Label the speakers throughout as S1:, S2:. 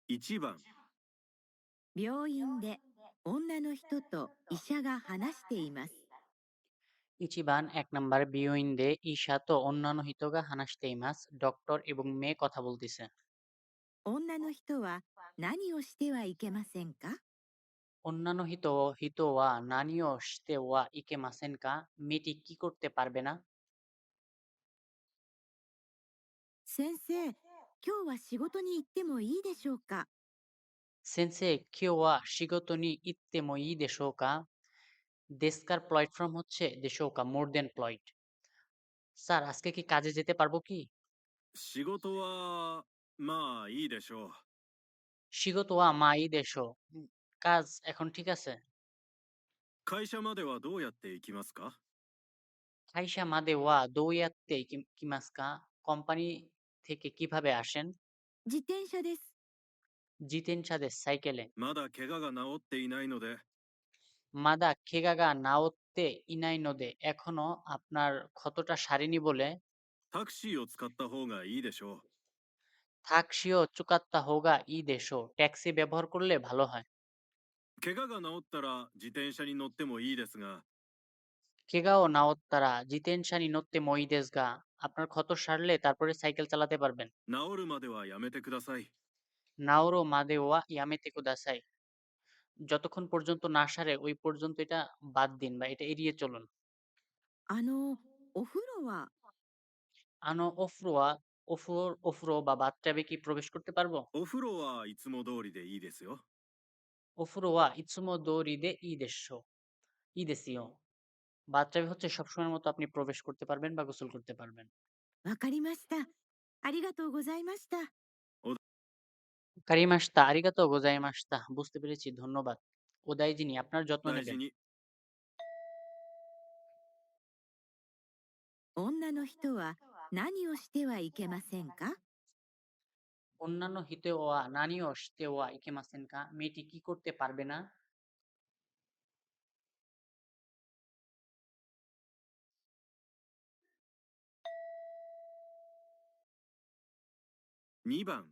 S1: 1番、
S2: 病院で女の人と医者が話しています。
S3: ইচিবান 1 নাম্বার বিয়োইন্দে ঈশা তো অন্যান্য হিতোগা হানাশতেইমাস ডক্টর এবং মেয়ে কথা বলতেছে
S2: 女の人は何をしてはいけませんか？
S3: অন্যান্য হিতোওয়া নানিও শতেওয়া ইকে মাসেনকা মেয়েটি কি করতে পারবে না
S2: 先生、今日は仕事に行ってもいいでしょうか？
S3: সেন্সে কিওয়া শিগতনি ইত্তে মই দেশোকা দেশকার প্লটফর্ম হচ্ছে দেশোকা মোর দেন প্লয়েড স্যার আজকে কি কাজে যেতে পারবো কি
S1: 仕事は、まあいいでしょう。
S3: শিগতোয়া মাই দেশো কাজ এখন ঠিক আছে
S1: 会社まではどうやって行きますか？
S3: খাইসা মাদেওয়া দৌয়াত্তে কিমাসকা কোম্পানি থেকে কিভাবে আসেন
S2: 自転車です。
S3: জিতেন সাদে সাইকেলে
S1: まだ怪我が治っていないので、
S3: মাদা খেগাগা নাওত্তে ইনাই নদে এখনো আপনার ক্ষতটা সারেনি বলে
S1: タクシーを使った方がいいでしょ
S3: থাকসিও চুকাত্তা হোগা ই দেশো ট্যাক্সি ব্যবহার করলে ভালো হয়
S1: う。怪我が治ったら自転車に乗ってもいいですが、
S3: কেগাও নাওত্তারা জিতেনশানি নত্তে মইদেসগা আপনার ক্ষত সারলে তারপরে সাইকেল চালাতে পারবেন
S1: 治るまではやめてください。
S3: নাওরো মাদেওয়া ইয়ামেতে কুদাসাই যতক্ষণ পর্যন্ত না সারে ওই পর্যন্ত এটা বাদ দিন বা এটা এড়িয়ে চলুন
S2: お風呂は
S3: আনো ওফরো বা বাথটাবে কি প্রবেশ করতে পারবো
S1: お風呂はいつも通りでいいですよ。
S3: ওফরোয়া ইৎসুমো দৌড়িদে ই দেশো ই দেশীয় বাথটাবে হচ্ছে সবসময়ের মতো আপনি প্রবেশ করতে পারবেন বা গোসল করতে পারবেন
S2: わかりました。ありがとうございました。
S3: কারিমাস্তা আরিগাতো গোজাইমাস্তা বুঝতে পেরেছি ধন্যবাদ ওদাই যিনি আপনার যত্ন
S1: 大事
S3: নেবেন
S1: に。
S2: 女の人は何をしてはいけませんか？
S3: অন্যান্য হিতেওয়া নানিও শিতেওয়া ইকেমাসেনকা মেয়েটি কি করতে পারবে না
S1: 2番、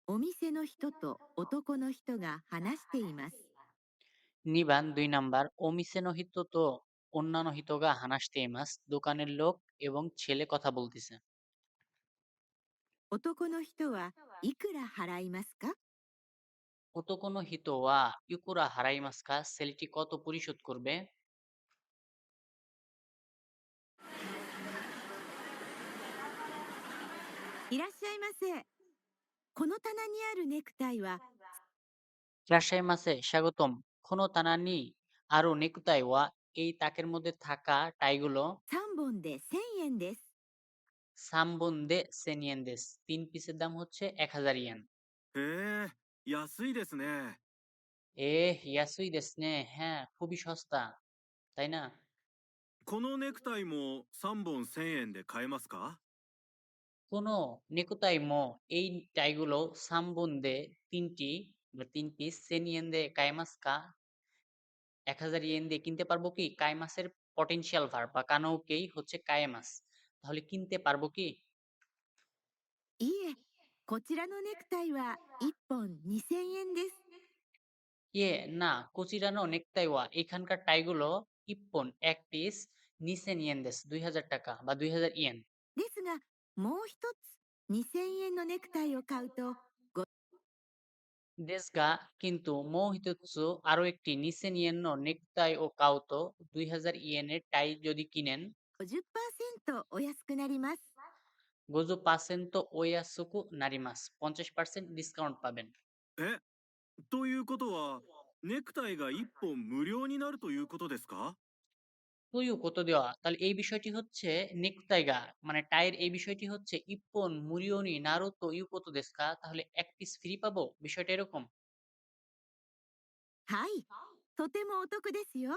S2: お店の人と男の人が話しています。
S3: নিবান 2 নাম্বার ওমিসেনো হিতো তো অন্যান্য হিতোগা হানাশতেইমাস দোকানের লোক এবং ছেলে কথা বলতেছে
S2: 男の人はいくら払いますか？
S3: ওতোকোনো হিতোয়া ইউকুরা হারাইমাসকা ছেলেটি কত পরিশোধ করবে
S2: いらっしゃいませ。この棚にあるネクタイは
S3: রাজশাহী স্বাগতম কোনো তানানি আরো নেকুতাইওয়া এই তাকের মধ্যে থাকা টাইগুলো
S2: 3本で1000円です。
S3: সামবন্দে সেনিয়েন্দেস 3 পিসের দাম হচ্ছে 1000 ইয়েন
S1: へえ、安いですね。
S3: ইয়াসুই দেসনে হ্যাঁ খুবই সস্তা তাই না
S1: このネクタイも3本1000円で買えますか？
S3: কোনো নেকুতাই মো এই টাইগুলো সামবন্দে 3টি বা 3 পিস সেনিয়েন্দে কাইমাসকা 1000 ইয়েন দিয়ে কিনতে পারবো কি কাইমাসের পটেনশিয়াল ভার্ব বা কানৌকেই হচ্ছে কায়েমাস তাহলে কিনতে পারবো কি
S2: いいえ、こちらのネクタイは1本2000円です。
S3: ইয়ে না কোচিরানো নেকতাইওয়া এখানকার টাইগুলো ইপ্পন 1 পিস নিসেন ইয়েন্দেস 2000 টাকা বা 2000 ইয়েন
S2: ですが、もう一つ2000円のネクタイを買うと
S3: দেশগা কিন্তু মৌহিতৎসু আরো একটি নিসেন ইয়েন নেকতাই ও কাউতো 2000 ইয়েনের টাই যদি কিনেন
S2: 50% お安くなります。
S3: গোজো পার্সেন্ট ওয়াসুকু নারিমাস 50% ডিসকাউন্ট পাবেন
S1: え、ということは、ネクタイが1本無料になるということですか？
S3: তুইও কত দেওয়া তাহলে এই বিষয়টি হচ্ছে নেকতাইগা মানে টাইয়ের এই বিষয়টি হচ্ছে ইপ্পন মুরিওনি নারুতো ইউ কত দেস্কা তাহলে এক পিস ফ্রি পাবো বিষয়টা এরকম
S2: はい、とてもお得ですよ。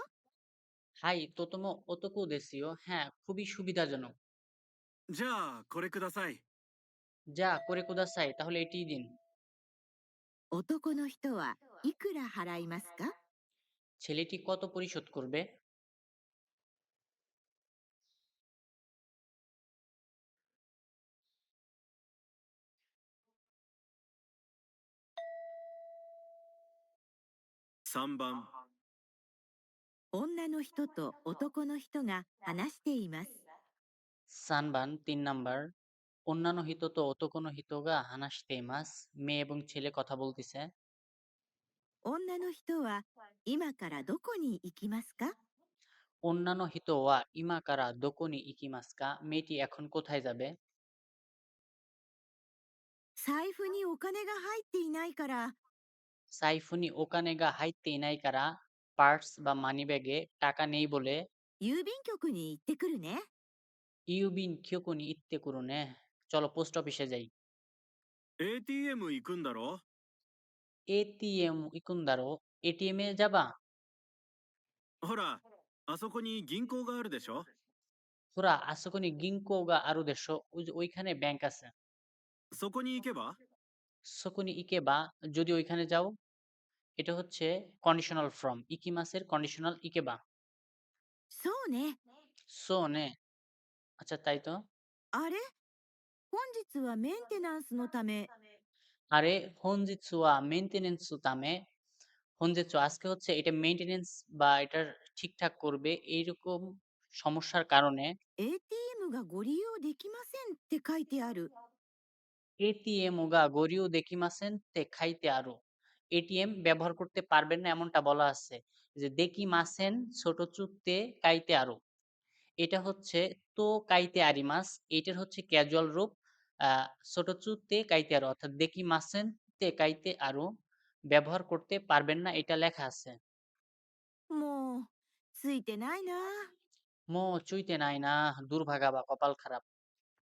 S3: হাই তোতোমো ওতোকু দেসিও হ্যাঁ খুবই সুবিধাজনক
S1: じゃあ、これください。
S3: যা করে কুদাসাই তাহলে এটিই দিন
S2: 男の人はいくら払いますか？
S3: ছেলেটি কত পরিশোধ করবে
S1: 3番。
S2: 女の人と男の人が話しています。
S3: সানবান 3 নাম্বার। অন্যান্য হিত তো অতকোনো হিতোগা হানাশতেইমাস। মেয়ে এবং ছেলে কথা বলতিছে।
S2: 女の人は今からどこに行きますか？
S3: অন্যান্য হিত ওয়া ইমা কারা দোকোনি ইকিমাস্কা। মেয়েটি এখন কোথায় যাবে?
S2: 財布にお金が入っていないから
S3: সাইফুনি ওকানেগা হাইতে ইনাই কারা। পার্স বা মানিব্যাগে টাকা নেই বলে
S2: 郵便局に行ってくるね。
S3: ইউবিন খিয়োকুনি ইত্তে কুরুনে। চলো পোস্ট অফিসে যাই।
S1: ATM 行くんだろ？
S3: এটিএম ইকুন্দারো। এটিএম এ যাবা?
S1: ほら、あそこに銀行があるでしょ？
S3: হোরা আসোকোনি গিংকোগা আরো দেশো। ওই যে ওইখানে ব্যাংক আছে।
S1: そこに行けば？
S3: সোকুনি ইকেবা যদি ওইখানে যাও। এটা হচ্ছে কন্ডিশনাল ফর্ম। ইকিমাসের কন্ডিশনাল ইকেবা।
S2: そうね。
S3: সো নে। আচ্ছা তাই তো।
S2: あれ、本日はメンテナンスのため
S3: আরে হনজিৎসু ওয়া মেইনটেনেন্সু তামে। হনজিৎসু আজকে হচ্ছে এটা মেইনটেনেন্স বা এটার ঠিকঠাক করবে এইরকম সমস্যার কারণে
S2: ATM がご利用できませんって書いてある。
S3: এটিএম ওগা গরিও দেকিমাসেন তে খাইতে আরো। এটিএম ব্যবহার করতে পারবেন না এমনটা বলা আছে। যে দেকিমাসেন ছোট চুক্তে কাইতে আরো। এটা হচ্ছে তো কাইতে আরিমাস। এটার হচ্ছে ক্যাজুয়াল রূপ। ছোটচুতে কাইতে আরো অর্থাৎ দেকিমাসেন তে কাইতে আরো। ব্যবহার করতে পারবেন না এটা লেখা আছে।
S2: もう、ついてないな。
S3: মো চুইতে নাই না। দুর্ভাগা বা কপাল খারাপ।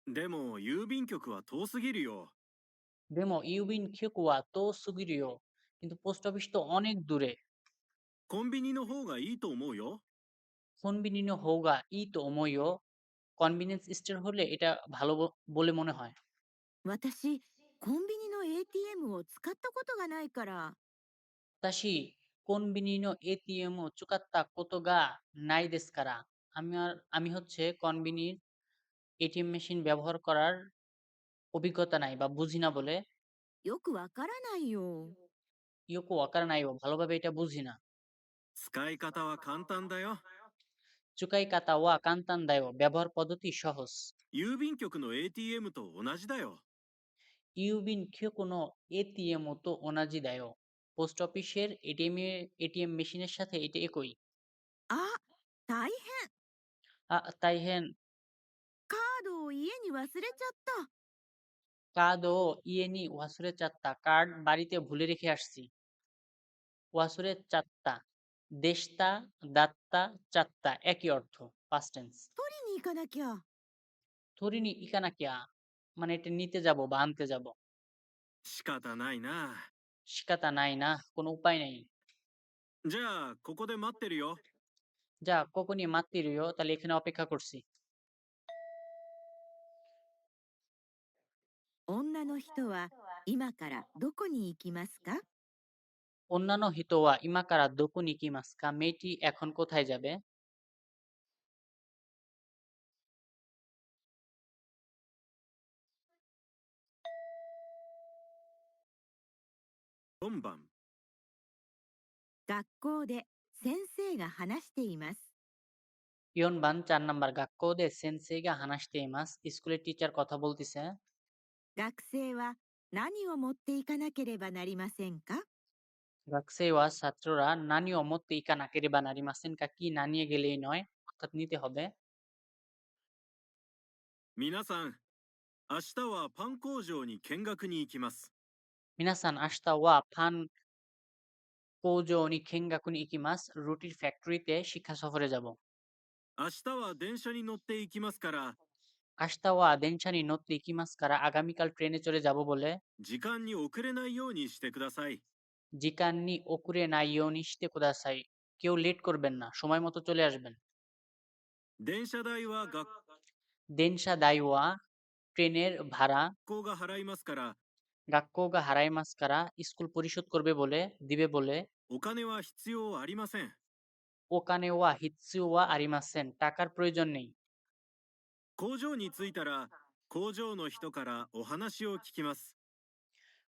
S1: でも郵便局は遠すぎるよ。
S3: ডেমো ইউবিন খিকুয়া তো সুগিরিও। কিন্তু পোস্ট অফিস তো অনেক দূরে।
S1: コンビニの方がいいと思うよ。
S3: কনভিনিনো হোগা ই তো ওমোইও। কনভিনিয়েন্স স্টোর হলে এটা ভালো বলে মনে হয়।
S2: 私、コンビニの ATM を使ったことがないから。
S3: তাশি কোনবিনিনো এটিএম ও চুকাত্তা কোতোগা নাই দেস কারা। আমি হচ্ছে কনবিনির এটিএম মেশিন ব্যবহার করার অভিজ্ঞতা নাই বা বুঝি না বলে
S2: よくわからないよ。
S3: ইয়োকো ওয়াকার নাইও ভালোভাবে এটা বুঝি না।
S1: 使い方は簡単だよ。
S3: চুকাই কাতা ওয়া কান্তান দায়ো ব্যবহার পদ্ধতি সহজ।
S1: 郵便局の ATM と同じだよ。
S3: ইউবিন খিয়োকোনো এটিএম ও তো ওনাজি দায়ো। পোস্ট অফিসের এটিএম মেশিনের সাথে এটা একই।
S2: あ、大変。
S3: তাই হেন
S2: カードを家に忘れちゃった。
S3: কাদো ইয়েনি ওয়াসুরে চাত্তা কার্ড বাড়িতে ভুলে রেখে আসছি। ওয়াসুরে চাত্তা দেশতা দাত্তা চাত্তা একই অর্থ। Past tense.
S2: 取りに行かなきゃ。
S3: থরিনি ইকানা কিয়া মানে এটা নিতে যাব বা আনতে যাব।
S1: 仕方ないな。
S3: শিকাতা নাই না কোনো উপায় নেই।
S1: じゃあ、ここで待ってるよ。
S3: যা কোকোনি মাত্তিরিও তাহলে এখানে অপেক্ষা করছি।
S2: 女の人は今からどこに行きますか？
S3: অন্যান্য হিতোয়া ইমাকারা দোকুনি কিমাস্কা। মেয়েটি এখন কোথায় যাবে?
S1: 4番。
S2: 学校で先生が話しています。
S3: ইয়নবান 4 নাম্বার গাক্কোদে সেনসেইগা হানাশতে ইমাস। স্কুলের টিচার কথা বলতিছে।
S2: 学生は何を持っていかなければなりませんか？
S3: গাকসেওয়া ছাত্ররা নানি অমত্তে ইকা নাকেরে বা নারিমাসেন কা কি না নিয়ে গেলেই নয় অর্থাৎ নিতে হবে।
S1: 皆さん、明日はパン工場に見学に行きます。
S3: মিনাসান আস্তা ওয়া ফান কোজো নি খেঙ্গাকুনি ইকিমাস। রুটির ফ্যাক্টরিতে শিক্ষা সফরে যাব।
S1: 明日は電車に乗って行きますから、
S3: আস্তা ওয়া দেনশানি নত্তে ইকিমাস কারা আগামীকাল ট্রেনে চড়ে যাব বলে
S1: 時間に遅れないようにしてください。
S3: জিকান্নি ওকুরে নাইও নিশতে কুদাসাই। কেউ লেট করবেন না সময় মতো চলে আসবেন।
S1: 電車代は学
S3: দেনশা দাইওয়া ট্রেনের ভাড়া
S1: 校が払いますから、
S3: গাক্কোগা হারাইমাস কারা স্কুল পরিশোধ করবে বলে দিবে বলে
S1: お金は必要ありません。
S3: ওকানে ওয়া হিৎসুওয়া আরিমাসেন টাকার প্রয়োজন নেই।
S1: 工場に着いたら、工場の人からお話を聞きます。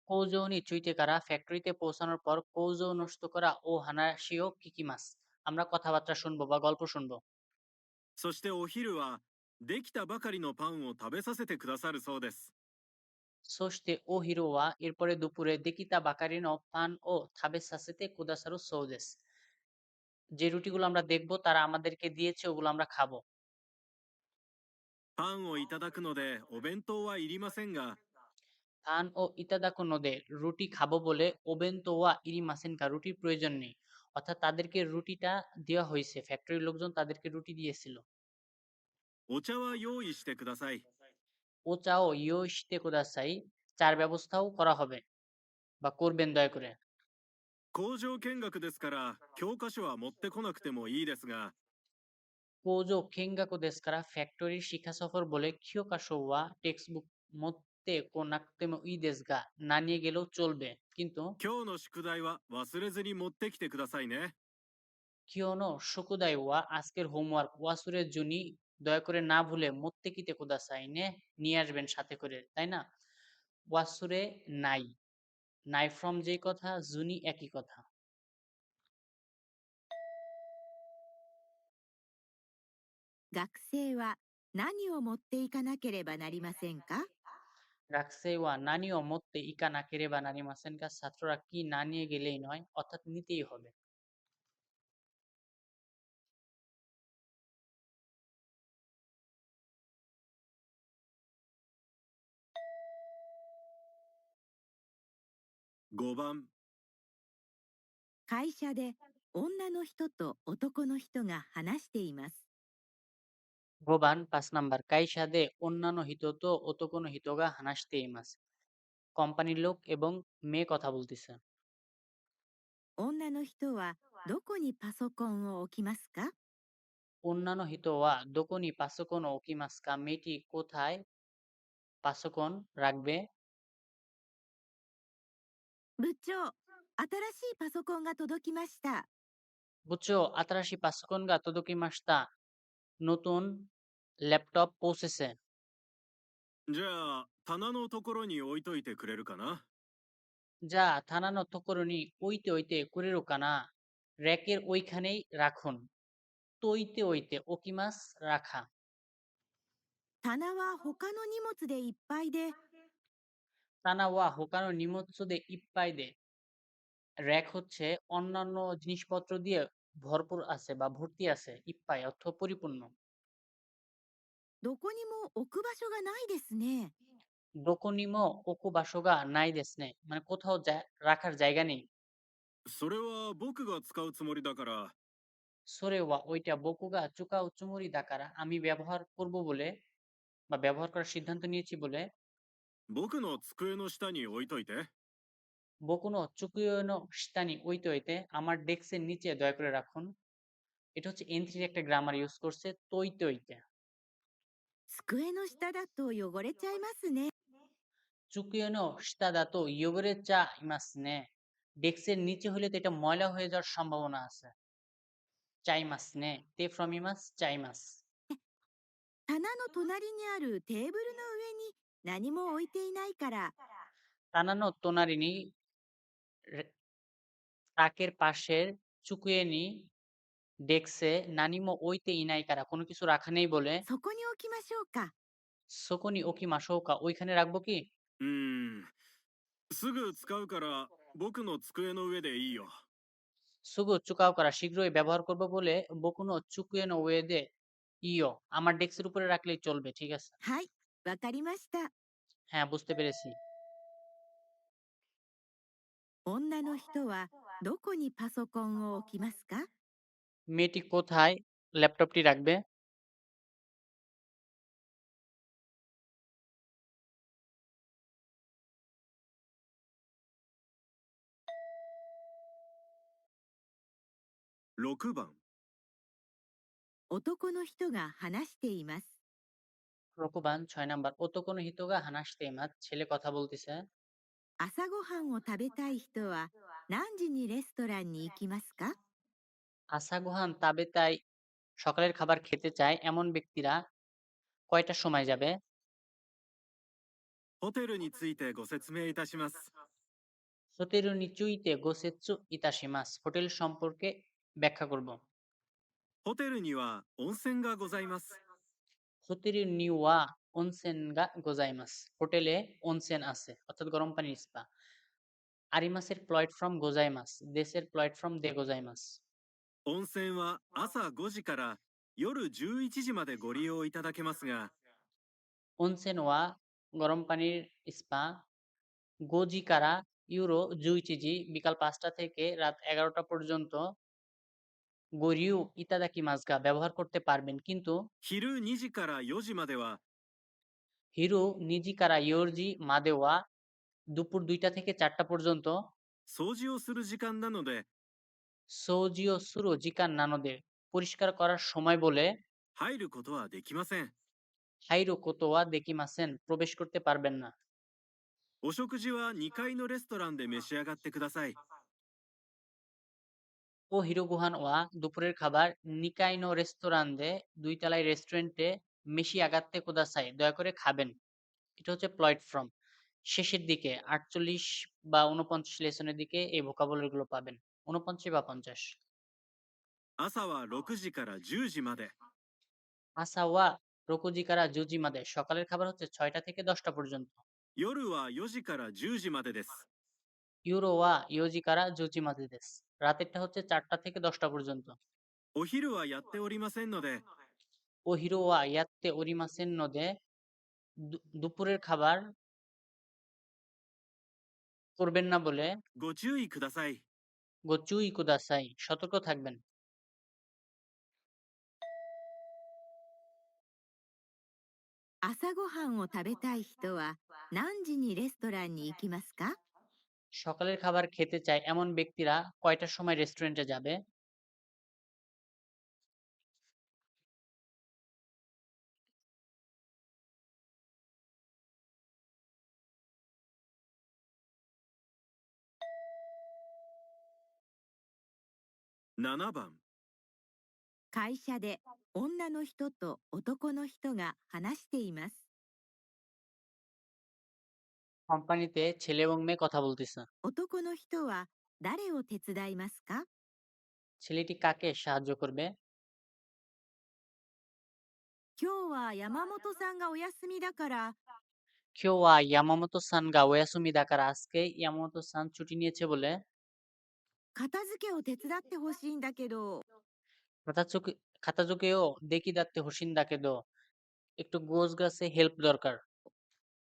S3: কৌজো নি চুইতে কারা ফ্যাক্টরিতে পৌঁছানোর পর কৌজো নষ্ট করা ও হানাশিও কিকিমাস। আমরা কথাবার্তা শুনবো বা গল্প শুনবো।
S1: そしてお昼はできたばかりのパンを食べさせてくださるそうです。
S3: সোস্তে ও হিরোয়া এরপরে দুপুরে দেকিতা বাকারিনো পান ও থাবে সাসেতে কুদাসারু সৌদেস। যে রুটিগুলো আমরা দেখবো তারা আমাদেরকে দিয়েছে ওগুলো আমরা খাবো।
S1: パンをいただくのでお弁当はいりませんが、
S3: পান ও ইতাদাকো নোদে রুটি খাবো বলে ওবেন্তো ওয়া ইরিমাসেনকা রুটির প্রয়োজন নেই। অর্থাৎ তাদেরকে রুটিটা দেওয়া হয়েছে, ফ্যাক্টরির লোকজন তাদেরকে রুটি দিয়েছিল।
S1: お茶は用意してください。
S3: ও চাও ইয়ো শিতে কোদাসাই, চার ব্যবস্থাও করা হবে বা করবেন দয়া করে।
S1: 工場見学ですから教科書は持ってこなくてもいいですが、
S3: কোজো খেঙ্গাকো দেস্কারা ফ্যাক্টরির শিক্ষা সফর বলে কিয়োকাশো ওয়া টেক্সট বুক মধ্যে কোনাক্তেমো ই দেসগা, না নিয়ে গেলেও চলবে, কিন্তু
S1: 今日の宿題は忘れずに持ってきてくださいね。
S3: কিয়োনো শোকুদাই ওয়া আজকের হোমওয়ার্ক ওয়াসুরের জুনি দয়া করে না ভুলে মোত্তেকিতে কোদাসাই নে নিয়ে আসবেন সাথে করে, তাই না? ওয়াসুরে নাই, নাই ফ্রম যেই কথা, জুনি একই কথা।
S2: 学生は何を持っていかなければなりませんか？
S3: রাখছে ওয়া নানিও মত্তে ইকা না কেরে বা নানি মাসেনকা, ছাত্ররা কি না নিয়ে গেলেই নয়, অর্থাৎ নিতেই হবে।
S1: 5番、
S2: 会社で女の人と男の人が話しています。
S3: গোবান 5 নাম্বার কাইসাদে অন্যান্য হিতোতো ওতোকোনো হিতোগা হানাশতে ইমাস। কোম্পানির লোক এবং মেয়ে কথা বলতেছে।
S2: 女の人はどこにパソコンを置きますか？
S3: অন্যান্য হিতোয়া দোকনি পাসোকোনো ওকিমাস্কা, মেয়েটি কোথায় পাসোকন রাখবে?
S2: 部長、新しいパソコンが届きました。
S3: বুঝছো আতারাশি পাসোকন গা তোদোকি মাস্তা, নতুন ল্যাপটপ পৌঁছেছে।
S1: じゃあ棚のところに置いといてくれるかな。
S3: যা থানানো তকরণি ওইতে ওইতে কুরেরো কানা, র্যাকের ওইখানেই রাখুন। তৈতে ওইতে ওকিমাস রাখা।
S2: 棚は他の荷物でいっぱいで、
S3: তানা ওয়া হোকানো নিমোৎসদে ইপ্পাই দে, র‍্যাক হচ্ছে অন্যান্য জিনিসপত্র দিয়ে ভরপুর আছে বা ভর্তি আছে, ইপ্পাই অর্থ পরিপূর্ণ।
S2: どこにも置く場所がないですね。
S3: দোকনিমো ওকুবাসোগা নাই দেসনে, মানে কোথাও রাখার জায়গা নেই।
S1: それは僕が使うつもりだから、
S3: সোরে ওয়া ওইটা বকুগা চুকা উচুমুরি দাকারা, আমি ব্যবহার করব বলে বা ব্যবহার করার সিদ্ধান্ত নিয়েছি বলে।
S1: 僕の机の下に置いといて。
S3: বকুনো চুকুয়োনো শিতানি ওইতে ওইতে, আমার ডেস্কের নিচে দয়া করে রাখুন। এটা হচ্ছে এন3 একটা গ্রামার ইউজ করছে, তৈতে ওইতে।
S2: 机の下だと汚れちゃいますね。
S3: চুকিয়োনো শিতাদাতো ইয়োগরে চা ইমাস নে, ডেস্কের নিচে হলে তো এটা ময়লা হয়ে যাওয়ার সম্ভাবনা আছে। চাইমাস নে তে ফ্রম ইমাস চাইমাস।
S2: 棚の隣にあるテーブルの上に何も置いていないから、
S3: তানানো তোনারিনি, তাকের পাশের চুকুয়েনি ডেস্কে নানিমো ওইতে ইনাই কারা, কোনো কিছু রাখা নেই বলে।
S2: そこに置きましょうか。
S3: সোকনি ওকি মাশোকা, ওইখানে রাখবো কি?
S1: うーん、すぐ使うから僕の机の上でいいよ。
S3: সুগু চুকাও করা, শীঘ্রই ব্যবহার করবো বলে বকুনো চুকুয়েনো ওয়েদে ইয়ো, আমার ডেস্কের উপরে রাখলেই চলবে, ঠিক আছে।
S2: はい、わかりました。
S3: হ্যাঁ, বুঝতে পেরেছি।
S2: 女の人はどこにパソコンを置きますか？
S3: মেয়েটি কোথায় ল্যাপটপটি রাখবে?
S1: 6番、
S2: 男の人が話しています。
S3: রকুবান 6 নাম্বার ওতোকোনো হিতোগা হানাশতে মাত, ছেলে কথা বলতেছে।
S2: 朝ごはんを食べたい人は何時にレストランに行きますか？
S3: আসাগুহান তাবে তাই, সকালের খাবার খেতে চায় এমন ব্যক্তিরা কয়টার সময় যাবে?
S1: ホテルについてご説明いたします。
S3: হোটেল নিচুইতে গোসেৎসু ইতাশিমাস হোটেল সম্পর্কে ব্যাখ্যা করব।
S1: ホテルには温泉がございます。
S3: হোটেল নিওয়া অনসেন গা গোজাইমাস হোটেলে অনসেন আছে অর্থাৎ গরম পানির স্পা। আরিমাসের প্লটফর্ম গোজাইমাস দেশের প্লটফর্ম দে গোজাইমাস।
S1: 温泉は朝5時から夜11時までご利用いただけますが、
S3: অনসেন ওয়া গরম পানির স্পা গোজিকারা ইউরো জুইচিজি বিকাল 5টা থেকে রাত 11টা পর্যন্ত গরিউ ইতাদাকি মাজগা ব্যবহার করতে পারবেন, কিন্তু
S1: 昼2時から4時までは
S3: হিরো নিজিকারা ইয়োরজি মাদেওয়া দুপুর 2টা থেকে 4টা পর্যন্ত
S1: 掃除をする時間なので
S3: সৌজিও সুরো জিকান নানোদে পরিষ্কার করার সময় বলে
S1: 入ることはできません。
S3: হাইরো কোতোয়া দেকিমাসেন প্রবেশ করতে পারবেন না।
S1: お食事は2階のレストランで召し上がってください。
S3: ও হিরোগুহান ওয়া দুপুরের খাবার নিকাইনো রেস্তোরান্দে 2 তলায় রেস্টুরেন্টে মেশি আগাত্তে কোদাসাই দয়া করে খাবেন। এটা হচ্ছে প্লটফর্ম। শেষের দিকে 48 বা 49 লেসনের দিকে এই ভোকাবুলারি গুলো পাবেন। 49 বা 50।
S1: 朝は6時から10時まで。
S3: আসাওয়া রোকোজিকারা জুজি মাদে সকালের খাবার হচ্ছে 6টা থেকে 10টা পর্যন্ত।
S1: 夜は4時から10時までです。
S3: ইউরোওয়া ইয়োজিকারা জুজি মাদে দেস রাতেরটা হচ্ছে 4টা থেকে 10টা পর্যন্ত।
S1: お昼はやっておりませんので
S3: ও হিরোওয়া ইয়াত্তে ওরিমাসেন নদে দুপুরের খাবার করবেন না বলে
S1: ご注意ください。
S3: গোচুই কুদাসাই সতর্ক থাকবেন।
S2: 朝ごはんを食べたい人は何時にレストランに行きますか？
S3: সকালের খাবার খেতে চায় এমন ব্যক্তিরা কয়টার সময় রেস্টুরেন্টে যাবে?
S1: 7番。
S2: 会社で女の人と男の人が話しています。
S3: কোম্পানিতে ছেলে এবং মেয়ে কথা বলতেছে।
S2: 男の人は誰を手伝いますか？
S3: ছেলেটি কাকে সাহায্য করবে?
S2: 今日は山本さんがお休みだから
S3: কিওয়া ইয়ামামোতো সান গা ওয়াসুমি দাকারা আজকে ইয়ামামোতো সান ছুটি নিয়েছে বলে
S2: 片付けを手伝ってほしいんだけど。
S3: খাতাজুকেও দেখি দাত্তে হোসিন দাকে দো একটু গোছ গাছে হেল্প দরকার।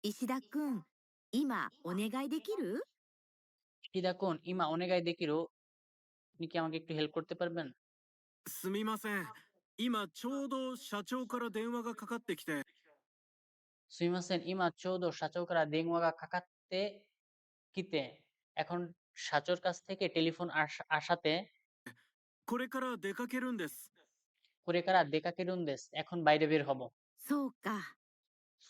S2: 石田くん、今お願いできる？
S3: দেখুন ইমা অনেগাই দেখিরো আপনি কি আমাকে একটু হেল্প করতে পারবেন?
S1: すみません。今ちょうど社長から電話がかかってきて、
S3: সুইমাসেন ইমা চৌদো সাচৌকারা দেংওয়াগা কাকাতে কিতে এখন সাচোর কাছ থেকে টেলিফোন আসাতে
S1: これから出かけるんです。
S3: কোরেকারা দেকাকেরুন্দেস এখন বাইরে বের হব।
S2: そうか。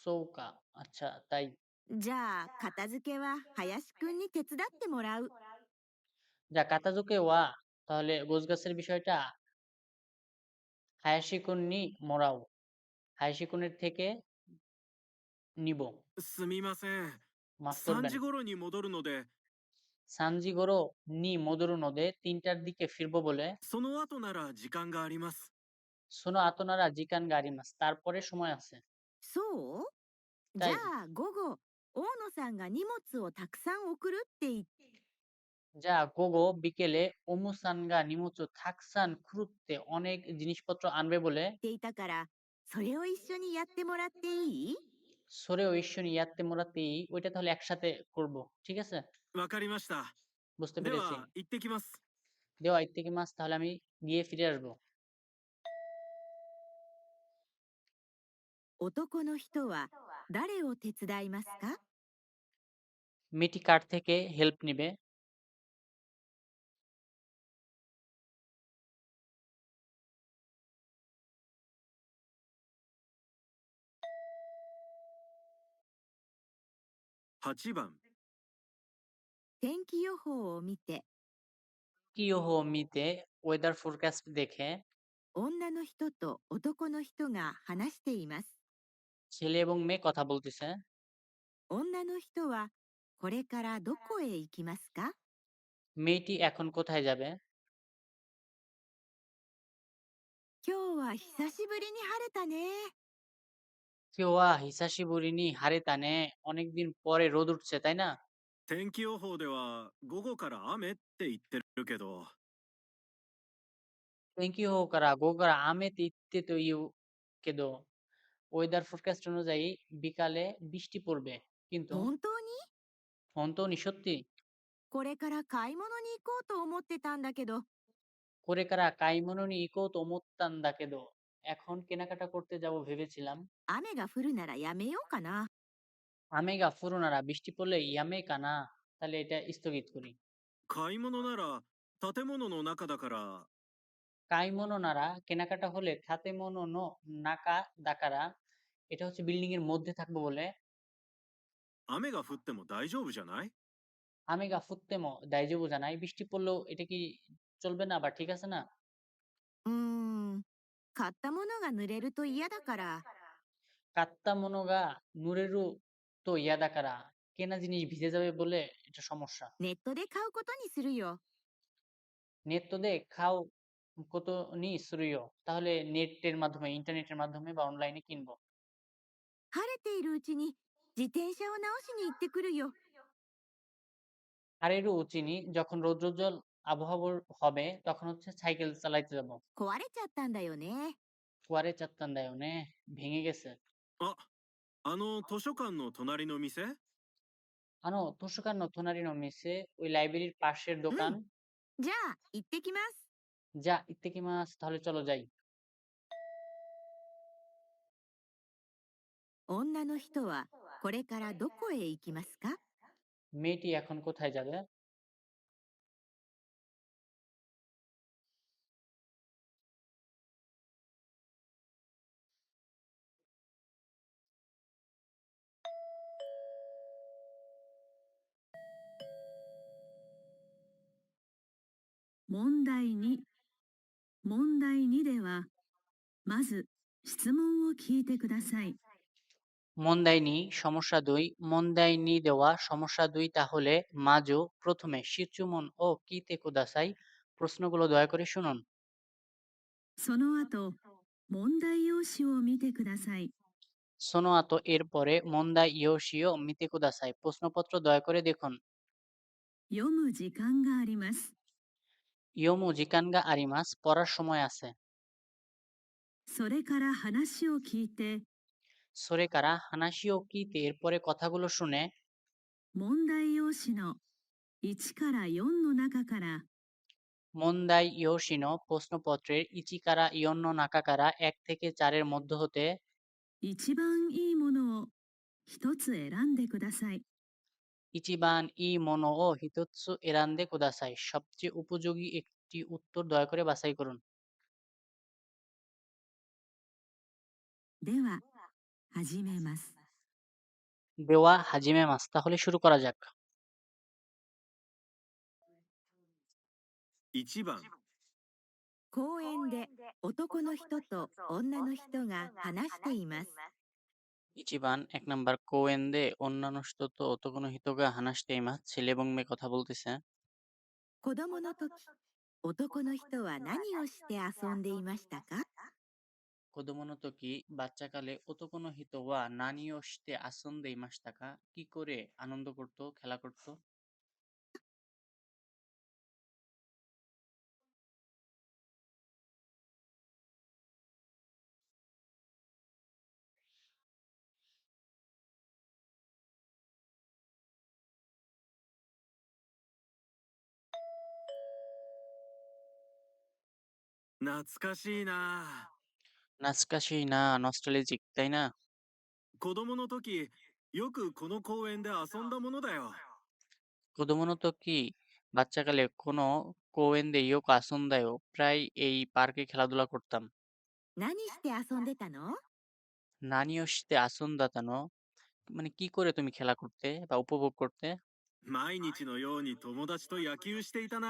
S3: সৌকা আচ্ছা তাই।
S2: じゃあ片付けは林くんに手伝ってもらう。
S3: যা কাতাজুকে ওয়া তাহলে গোছগাছের বিষয়টা হায়াশিকুন্নি মোরাও হায়াশিকুনের থেকে নিব।
S1: すみません。
S3: মাফ
S1: 3
S3: করবেন।
S1: 時頃に戻るので、
S3: সানজিগোরো নি মোদরু নদে 3টার দিকে ফিরবো বলে
S1: その後なら時間があります。
S3: সোনো আতনারা জিকান গাড়ি মাস তারপরে সময় আছে।
S2: そう？じゃ
S3: তাই
S2: あ午後、大野さんが荷物をたくさん送るって言っ
S3: যা গোগো বিকেলে ওমুসানগা নিমুচু থাকসান খুরুত্তে অনেক জিনিসপত্র আনবে বলে
S2: ていたから、それを一緒にやってもらっていい？
S3: সোরে ঐশ্বনী ইয়াত্তে মোরাতেই ওইটা তাহলে একসাথে করব, ঠিক আছে?
S1: わかりました。
S3: বুঝতে
S1: で
S3: পেরেছি।
S1: は、行ってきます。
S3: দেওয়া ইত্তেকি মাস তাহলে আমি গিয়ে ফিরে আসবো।
S2: 男の人は誰を手伝いますか？
S3: মেয়েটি কার থেকে হেল্প নিবে?
S1: 8番。
S2: 天気予報を見て
S3: কিয়োহো মিতে ওয়েদার ফোরকাস্ট দেখে
S2: 女の人と男の人が話しています。
S3: ছেলে এবং মেয়ে কথা বলতেছে।
S2: 女の人はこれからどこへ行きますか？
S3: মেয়েটি এখন কোথায় যাবে?
S2: 今日は久しぶりに晴れたね。
S3: কিওয়া হিসাশিবুরিনি হারেতানে অনেকদিন পরে রোদ উঠছে, তাই না?
S1: 天気予報では午後から雨って言ってるけど、
S3: টেনকি হোকারা গোগারা আমেতে ইত্তে তো ইউ কেদো ওয়েদার ফোরকাস্ট অনুযায়ী বিকালে বৃষ্টি পড়বে। কিন্তু
S2: 本当に？
S3: হন্তনি সত্যি?
S2: これから買い物に行こうと思ってたんだけど、
S3: কোরেকারা কাইমনোনি ইকো তোমোত্তান দাকেদো এখন কেনাকাটা করতে যাব ভেবেছিলাম।
S2: 雨が降るならやめようかな。
S3: আমেগা ফুরুনারা বৃষ্টি পড়লে ইয়ামে কানা তাহলে এটা স্থগিত করি।
S1: 買い物なら建物の中だから、
S3: কাইমনো নারা কেনাকাটা হলে থাতেমনো নো নাকা দাকারা এটা হচ্ছে বিল্ডিং এর মধ্যে থাকবো বলে
S1: 雨が降っても大丈夫じゃない？
S3: আমেগা ফুত্তেমো দাইজেবু জানাই বৃষ্টি পড়লেও এটা কি চলবে না বা ঠিক আছে না?
S2: うーん、買ったものが濡れると嫌だから、
S3: কাত্তা মনোগা নুরেরু তো ইয়াদাকারা কেনা জিনিস ভিজে যাবে বলে এটা সমস্যা।
S2: ネットで買うことにするよ。
S3: নেত্তো দে খাও কত নি সুরিয় তাহলে নেটের মাধ্যমে ইন্টারনেটের মাধ্যমে বা অনলাইনে কিনবো।
S2: 晴れているうちに自転車を直しに行ってくるよ。
S3: আর এরও চিনি যখন রৌদ্রোজ্জ্বল আবহাওয়া হবে তখন হচ্ছে সাইকেল চালাইতে যাব।
S2: 壊れちゃったんだよね。
S3: কুয়ারে চাত্তান দায়নে ভেঙে গেছে।
S1: あ、あの図書館の隣の店？
S3: আনো তোষকান নথনারি নমিসে ওই লাইব্রেরির পাশের
S2: う
S3: দোকান।
S2: ん、じゃあ行ってきます。
S3: যা ইত্তেকি মাছ তাহলে চলো যাই।
S2: 女の人はこれからどこへ行きますか？
S3: মেয়েটি এখন কোথায় যাবে?
S2: 問題2。問題2では、まず質問を聞いてください。
S3: মন দেয়নি সমস্যা 2 মন দেয়নি দেওয়া সমস্যা 2 তাহলে মাজো প্রথমে শিচুমন ও কিতে কুদাসাই প্রশ্নগুলো দয়া করে শুনুন।
S2: その後、問題用紙を見てください。
S3: সোনো আতো এরপরে মন্দা ইয়োশিও মিতে কুদাসাই প্রশ্নপত্র দয়া করে দেখুন।
S2: 読む時間があります。
S3: ইয়োমু জিকানগা আরিমাস পড়ার সময় আছে।
S2: それから話を聞いて、
S3: সোরেকারা হানাশিও কিতে এরপরে কথাগুলো শুনে
S2: 問題用紙の1から4の中から
S3: মন্দাই ইয়োশিনো প্রশ্নপত্রের ইচিকারা ইয়ন্ন নাকাকারা 1 থেকে 4 এর মধ্য হতে
S2: 一番いいものを一つ選んでください。
S3: ইচিবান ই মনো ও হিতোৎসু এরান্দে কুদাসাই সবচেয়ে উপযোগী একটি উত্তর দয়া করে বাছাই করুন।
S2: では、始めます。
S3: দেওয়া হাজিমে মাস তাহলে শুরু করা যাক।
S1: 1番、
S2: 公園で男の人と女の人が話しています。
S3: ইচিবান 1 নাম্বার কোয়েন্দে অন্যান্য তো অতগুলো হিতোগা হানাশতেইমা ছেলে এবং মেয়ে কথা বলতেছে।
S2: 子供の時、男の人は何をして遊んでいましたか？
S3: কোদোমোনো তোকি বাচ্চাকালে অতোকোনো হিতো ওয়া নানিও শিতে আসন্দে ইমাশতাকা কি করে আনন্দ করত খেলা করত?
S1: 懐かしいな。
S3: নাচকাশি না নস্টালজিক তাই না?
S1: 子供の時、よくこの公園で遊んだものだよ。
S3: কোদোমোনো তোকি বাচ্চাকালে কোনো কোয়েন্দে ইয়োকো আসন্দায়ও প্রায় এই পার্কে খেলাধুলা করতাম।
S2: 何して遊んでたの？
S3: নানিও শিতে আসন্দাতানো মানে কি করে তুমি খেলা করতে বা উপভোগ করতে?
S1: 毎日のように友達と野球していたな。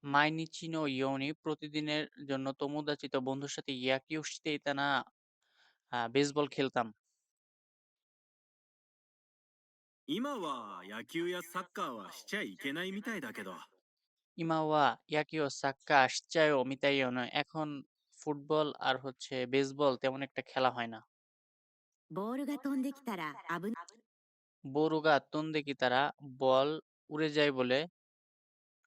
S3: মাইনিচিনো ইয়োনি প্রতিদিনের জন্য তোমোদাচি তো বন্ধুর সাথে ইয়াকিও শিতে ইতানা বেসবল খেলতাম।
S1: 今は野球やサッカーはしちゃいけないみたいだけど。
S3: ইমা ওয়া ইয়াকিও সাক্কা শিচায়ও মিতাইও নয়। এখন ফুটবল আর হচ্ছে বেসবল তেমন একটা খেলা হয় না।
S2: ボールが飛んできたら危ない。
S3: বোরোগা তন্দেকি তারা বল উড়ে যায় বলে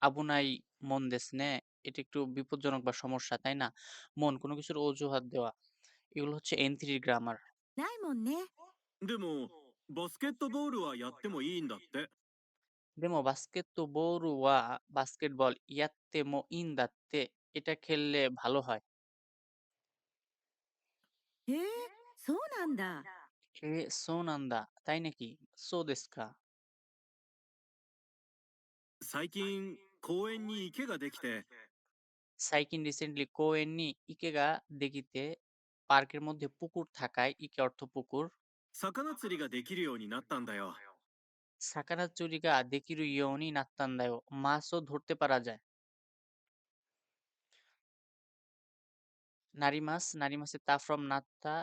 S3: আবুনাই মন দেসনে, এটা একটু বিপজ্জনক বা সমস্যা, তাই না? মন কোনো কিছুর অজুহাত দেওয়া, এগুলো হচ্ছে N3 গ্রামার।
S2: ないもんね。
S1: でもバスケットボールはやってもいいんだって。
S3: দেমো বাস্কেট তো বড় ওয়া বাস্কেটবল ইয়াত্তে মো ইন দাত্তে, এটা খেললে ভালো হয়।
S2: へえ、そうなんだ。
S3: এ সো নান্দা, তাই নাকি? সো দেস্কা।
S1: 最近公園に池ができて
S3: সাইকিন রিসেন্টলি কোয়েননি ইকেগা দেখিতে, পার্কের মধ্যে পুকুর থাকায়, ইকে অর্থ পুকুর,
S1: 魚釣りができるようになったんだよ。
S3: সাকারা চুরিগা দেকিরু ইয়োনি নাত্তান্দায়ও, মাছও ধরতে পারা যায়। নারী মাছের তা ফ্রম নাত্তা,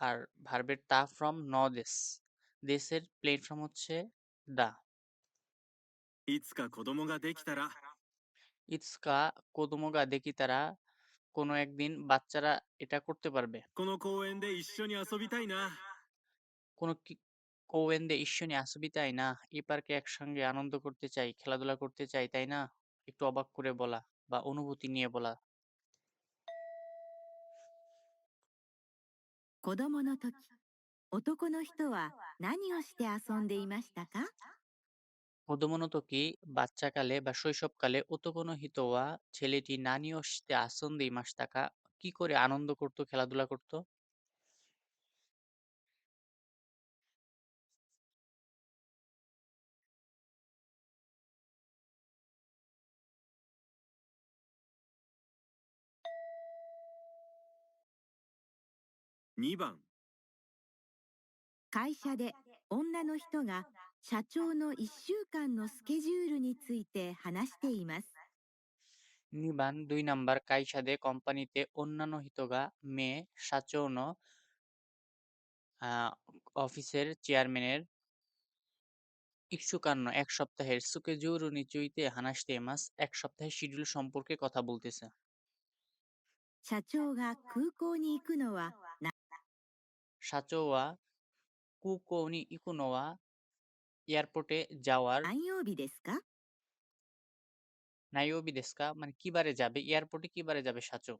S3: আর ভার্বের তা ফ্রম নদেস। দেশের প্লেন ফ্রম হচ্ছে দা।
S1: いつか子供ができたら
S3: ইৎসকা কোদোমোগা দেখি তারা, কোনো একদিন বাচ্চারা এটা করতে পারবে।
S1: この公園で一緒に遊びたいな。
S3: কোনো কৌয়েন্দে ঈশ্বনী আসবি, তাই না? এই পার্কে একসঙ্গে আনন্দ করতে চাই, খেলাধুলা করতে চাই, তাই না? একটু অবাক করে বলা বা অনুভূতি নিয়ে বলা।
S2: 子供の時、男の人は何をして遊んでいましたか？
S3: প্রদমনতকি বাচ্চাকালে বা শৈশবকালে ওতোকোনো হিতোয়া ছেলেটি নানিওশিতে আসন্দে ইমাশতাকা, কি করে আনন্দ করত, খেলাধুলা করত?
S1: 2番
S2: 会社で女の人が社長の1週間のスケジュールについて話しています。
S3: নিবান 2 নাম্বার কাইসাদে কোম্পানিতে অন্যান্য হিতোগা মেয়ে সাচৌন অফিসের চেয়ারম্যানের ইকসুকান্ন 1 সপ্তাহের সুকেজুরু নিচুইতে হানাশতে মাস 1 সপ্তাহের শিডিউল সম্পর্কে কথা বলতেছে।
S2: 社長が空港に行くのは
S3: সাচৌয়া কুকৌনি ইকুনোয়া, এয়ারপোর্টে যাওয়ার
S2: 何曜日ですか？
S3: নাইওবি দেস্কা, মানে কিবারে যাবে, এয়ারপোর্টে কিবারে যাবে সাচো।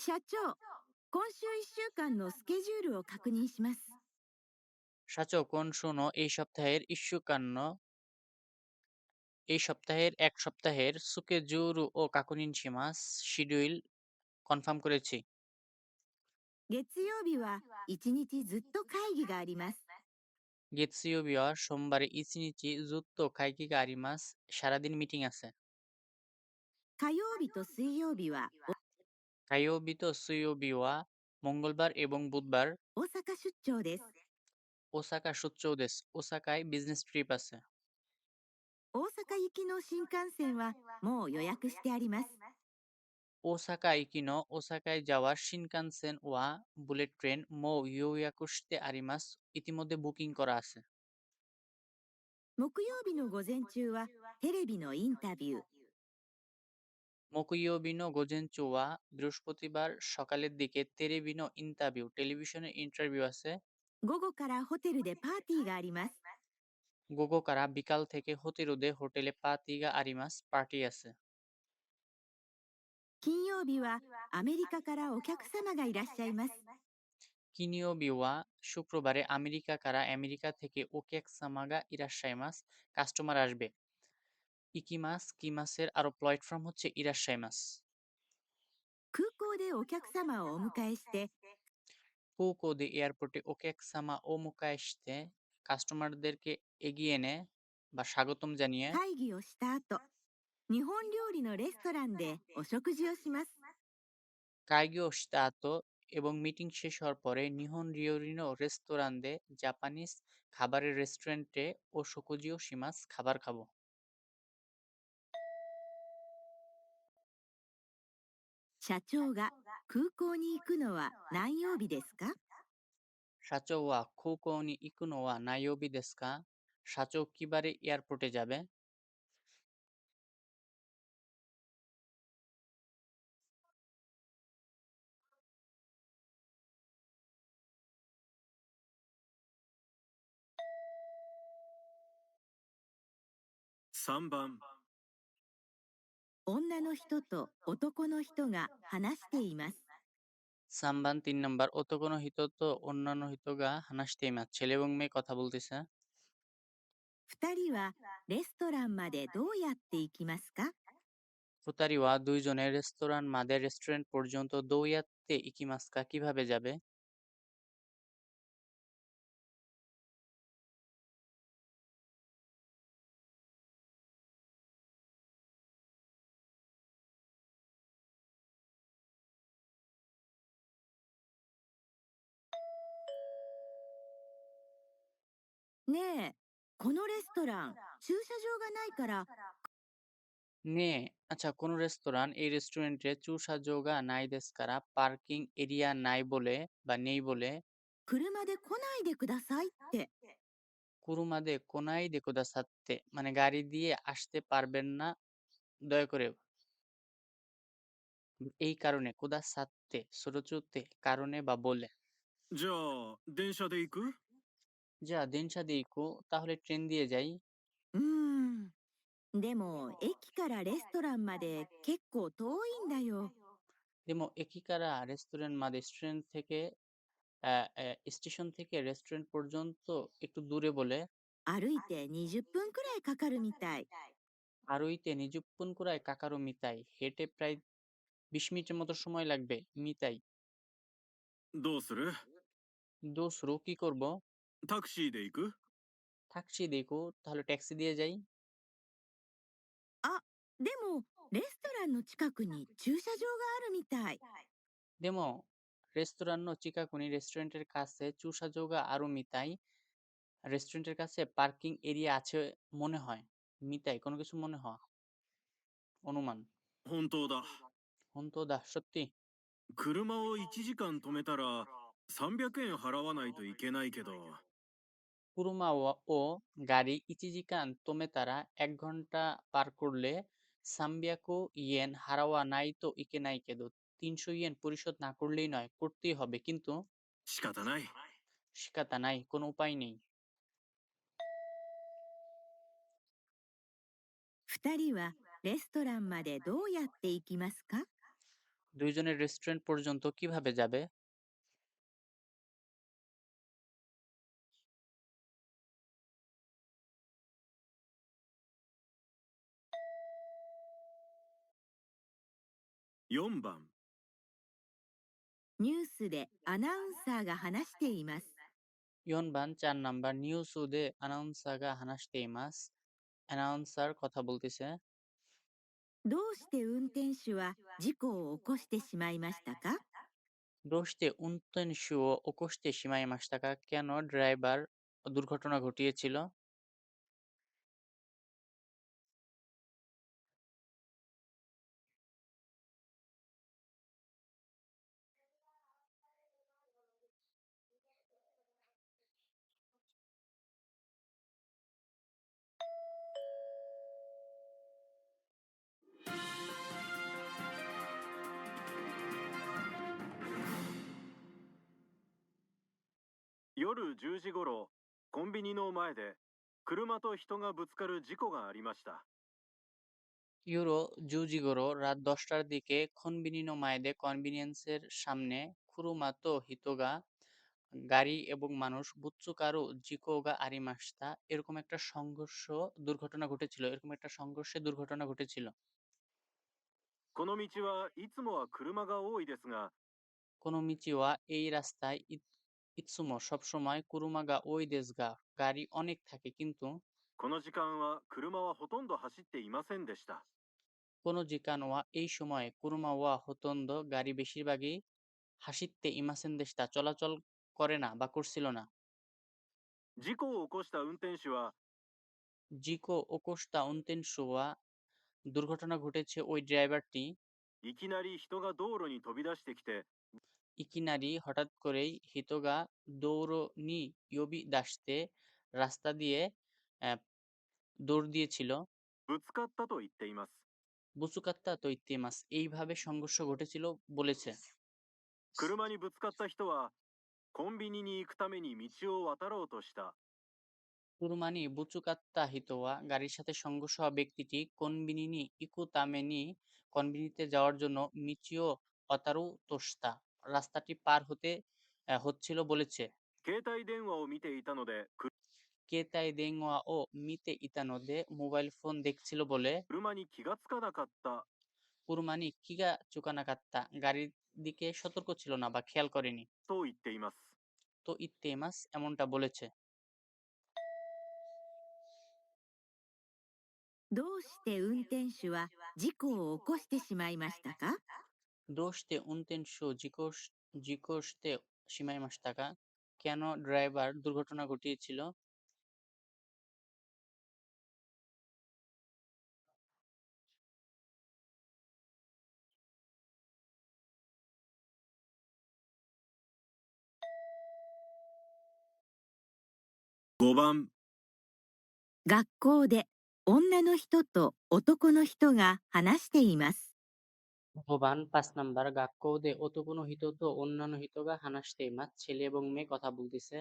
S2: 社長、今週1週間のスケジュールを確認します。
S3: সাচো কোন শোনো এই সপ্তাহের ইস্যুকান্ন, এই সপ্তাহের 1 সপ্তাহের সুকেজুরু ও কাকুনিন শিমাস, শিডিউল কনফার্ম করেছি।
S2: 月曜日は1日ずっと会議があります。
S3: গেতসিওবিয়া সোমবারে ইচিনিচি জুত্তো খাইকিগা আরিমাস, সারাদিন মিটিং আছে।
S2: 火曜日と水曜日は
S3: কাইওবিতো সুইওবিওয়া মঙ্গলবার এবং বুধবার
S2: 大阪出張です。
S3: ওসাকা সুচ্চৌদেশ, ওসাকায় বিজনেস ট্রিপ আছে।
S2: 大阪行きの新幹線はもう予約してあります。
S3: ওসাকা ইকিনো, ওসাকায় যাওয়ার শিনকানসেন ওয়া বুলেট ট্রেন মো ইয়োয়াকুশিতে আরিমাস, ইতিমধ্যে বুকিং করা আছে।
S2: 木曜日の午前中はテレビのインタビュー。
S3: মকুইয়োবিনো গোজেনচুয়া, বৃহস্পতিবার সকালের দিকে তেরেবিনো ইন্টারভিউ, টেলিভিশনের ইন্টারভিউ আছে।
S2: 午後からホテルでパーティーがあります。
S3: গোগোকারা বিকাল থেকে হোতেরুদে হোটেলে পাতিগা আরিমাস, পার্টি আছে।
S2: 金曜日はアメリカからお客様がいらっしゃいます。
S3: কিনিওবিওয়া শুক্রবারে আমেরিকা কারা, আমেরিকা থেকে ওকেকসামাগা ইরাশাইমাস, কাস্টমার আসবে। ইকিমাস কিমাসের আরো প্লয়েড ফর্ম হচ্ছে ইরাশাইমাস।
S2: 空港でお客様をお迎えして
S3: কুকোদে এয়ারপোর্টে ওকেকসামা ও মুকায়েশতে, কাস্টমারদেরকে এগিয়ে এনে বা স্বাগতম জানিয়ে
S2: 会議をした後、日本料理のレストランでお食事をします。
S3: কাইগিও শিতাতো, এবং মিটিং শেষ হওয়ার পরে নিহন রিওরিনো রেস্তোরাঁতে জাপানিজ খাবারের রেস্টুরেন্টে ও শোকুজিও শিমাস খাবার খাবো।
S2: 社長が空港に行くのは何曜日ですか？
S3: 社長は空港に行くのは何曜日ですか? 社長কি বারে এয়ারপোর্টে যাবে?
S1: 3番、
S2: 女の人と男の人が話しています。
S3: সাম্বান 3 নাম্বার ওতোকোনো হিতো তো অন্যান্য হিতোগা হানাশতেইমাস ছেলে এবং মেয়ে কথা বলতেছে।
S2: 二人はレストランまでどうやって行きますか？
S3: ফুতারিওয়া দুইজনে রেস্তোরাঁ মাদের রেস্টুরেন্ট পর্যন্ত দৌয়াত্তে ইকিমাস্কা কিভাবে যাবে?
S2: ねえ、このレストラン、駐車場がないから
S3: নে আচ্ছা কোন রেস্তোরাঁ এই রেস্টুরেন্টে চুসাজোগা নাই দেস্কারা পার্কিং এরিয়া নাই বলে বা নেই বলে
S2: 車で来ないでくださいって。
S3: কুরুমাদে কোনাই দেখোদা সাত্তে মানে গাড়ি দিয়ে আসতে পারবেন না দয়া করে এই কারণে কোদা সাত্তে ছোটচুতে কারণে বা বলে
S1: じゃあ電車で行く？
S3: যা দেনসা দেইকো তাহলে ট্রেন দিয়ে যাই
S2: うーん。でも、駅からレストランまで結構遠いんだよ。
S3: দেমো একিকারা রেস্টুরেন্ট মাদে রেস্টুরেন্ট থেকে স্টেশন থেকে রেস্টুরেন্ট পর্যন্ত একটু দূরে বলে
S2: 歩いて20分くらいかかるみたい。
S3: আরোইতে নিজুপ্পুন কুরায় কাকারো মিতাই হেঁটে প্রায় 20 মিনিটের মতো সময় লাগবে মিতাই
S1: どうする？
S3: দোসরো কি করব
S1: タクシーで行く？
S3: থাকছি দেখো তাহলে ট্যাক্সি দিয়ে যাই
S2: あ、でも、レストランの近くに駐車場があるみたい。
S3: দেমো রেস্তোরাঁনো চিকাকুনি রেস্টুরেন্টের কাছে চুসাজোগা আরো মিতাই রেস্টুরেন্টের কাছে পার্কিং এরিয়া আছে মনে হয় মিতাই কোনো কিছু মনে হয় অনুমান
S1: 本当だ。
S3: হন্তু দা সত্যি
S1: 車を1時間止めたら300円払わないといけないけど、
S3: কুরুমা ও গাড়ি ইচিজিকান তোমে তারা 1 ঘন্টা পার করলে সাম্বিয়াকো ইয়েন হারাওয়া নাই তো ইকে নাই কেদো 300 ইয়েন পরিশোধ না করলেই নয় করতেই হবে কিন্তু
S1: 仕方ない。
S3: শিকাতা নাই কোনো উপায় নেই
S2: 二人はレストランまでどうやって行きますか？
S3: দুইজনের রেস্টুরেন্ট পর্যন্ত কিভাবে যাবে
S1: 4番、
S2: ニュースでアナウンサーが話しています。
S3: ইয়নবান 4 নাম্বার নিউজুদে আনাউন্সাগা হানাশতেইমাস অ্যানাউন্সার কথা বলতেছে
S2: どうして運転手は事故を起こしてしまいましたか？
S3: দোষতে উনতেনশিও ওকোশতে সীমাই মাস্টাকা কেন ড্রাইভার দুর্ঘটনা ঘটিয়েছিল
S1: 夜10時頃、コンビニの前で車と人がぶつかる事故がありました。
S3: ইউরো জুজিগোরো রাত 10টার দিকে খনবিনিনো মায়েদে কনভিনিয়েন্সের সামনে খুরুমাতো হিতোগা গাড়ি এবং মানুষ বুৎসুকারু জিকোগা আরিমাস্তা এরকম একটা দুর্ঘটনা ঘটেছিল এরকম একটা সংঘর্ষে দুর্ঘটনা ঘটেছিল
S1: この道はいつもは車が多いですが、
S3: কোনো মিচিওয়া এই রাস্তায় ইৎসুমো সবসময় কুরুমাগা ওই দেশগা গাড়ি অনেক থাকে কিন্তু
S1: この時間は車はほとんど走っていませんでした。
S3: কোনো জিকানোয়া এই সময়ে কুরুমাওয়া হতন্দ গাড়ি বেশিরভাগই হাসিতে ইমাসেন দেশটা চলাচল করে না বা করছিল না।
S1: 事故を起こした運転手は
S3: জিকো ওকোস্তা উনতেনশোয়া দুর্ঘটনা ঘটেছে ওই ড্রাইভারটি
S1: いきなり人が道路に飛び出してきて
S3: ইকিনারি হঠাৎ করেই হিতোগা দৌড় নি ইয়োবি দাসতে রাস্তা দিয়ে আহ, দৌড় দিয়েছিল
S1: ぶつかったと言っています。
S3: বুচুকাত্তা তৈতেমাস এইভাবে সংঘর্ষ ঘটেছিল বলেছে।
S1: 車にぶつかった人はコンビニに行くために道を渡ろうとした。
S3: কুরমানি বুচুকাত্তা হিতোয়া গাড়ির সাথে সংঘর্ষ হওয়া ব্যক্তিটি কনবিনিনি ইকুতামেনি কনবিনিতে যাওয়ার জন্য মিচিও অতারু তোস্তা রাস্তাটি পার হতে হচ্ছিল বলেছে।
S1: 携帯電話を見ていたので
S3: কেতাই দেংওয়া ও মিতে ইতানোদে মোবাইল ফোন দেখছিল বলে
S1: 車に気がつかなかった
S3: কুরমানি কিগা চুকানাকাত্তা গাড়ির দিকে সতর্ক ছিল না বা খেয়াল করেনি।
S1: と言っています。
S3: তো ইত্তেমাস এমনটা বলেছে।
S2: どうして運転手は事故を起こしてしまいましたか？
S3: দোষতে উনতেনশো জিকোসতে সীমাই মাস টাকা কেন ড্রাইভার দুর্ঘটনা ঘটিয়েছিল?
S1: 5番、
S2: 学校で女の人と男の人が話しています。
S3: ভবান 5 নাম্বার গাক্কৌদে ওতোকোনো হিত তো অন্যান্য হিতগা হানাসতে মাছ ছেলে এবং মেয়ে কথা বলতেছে।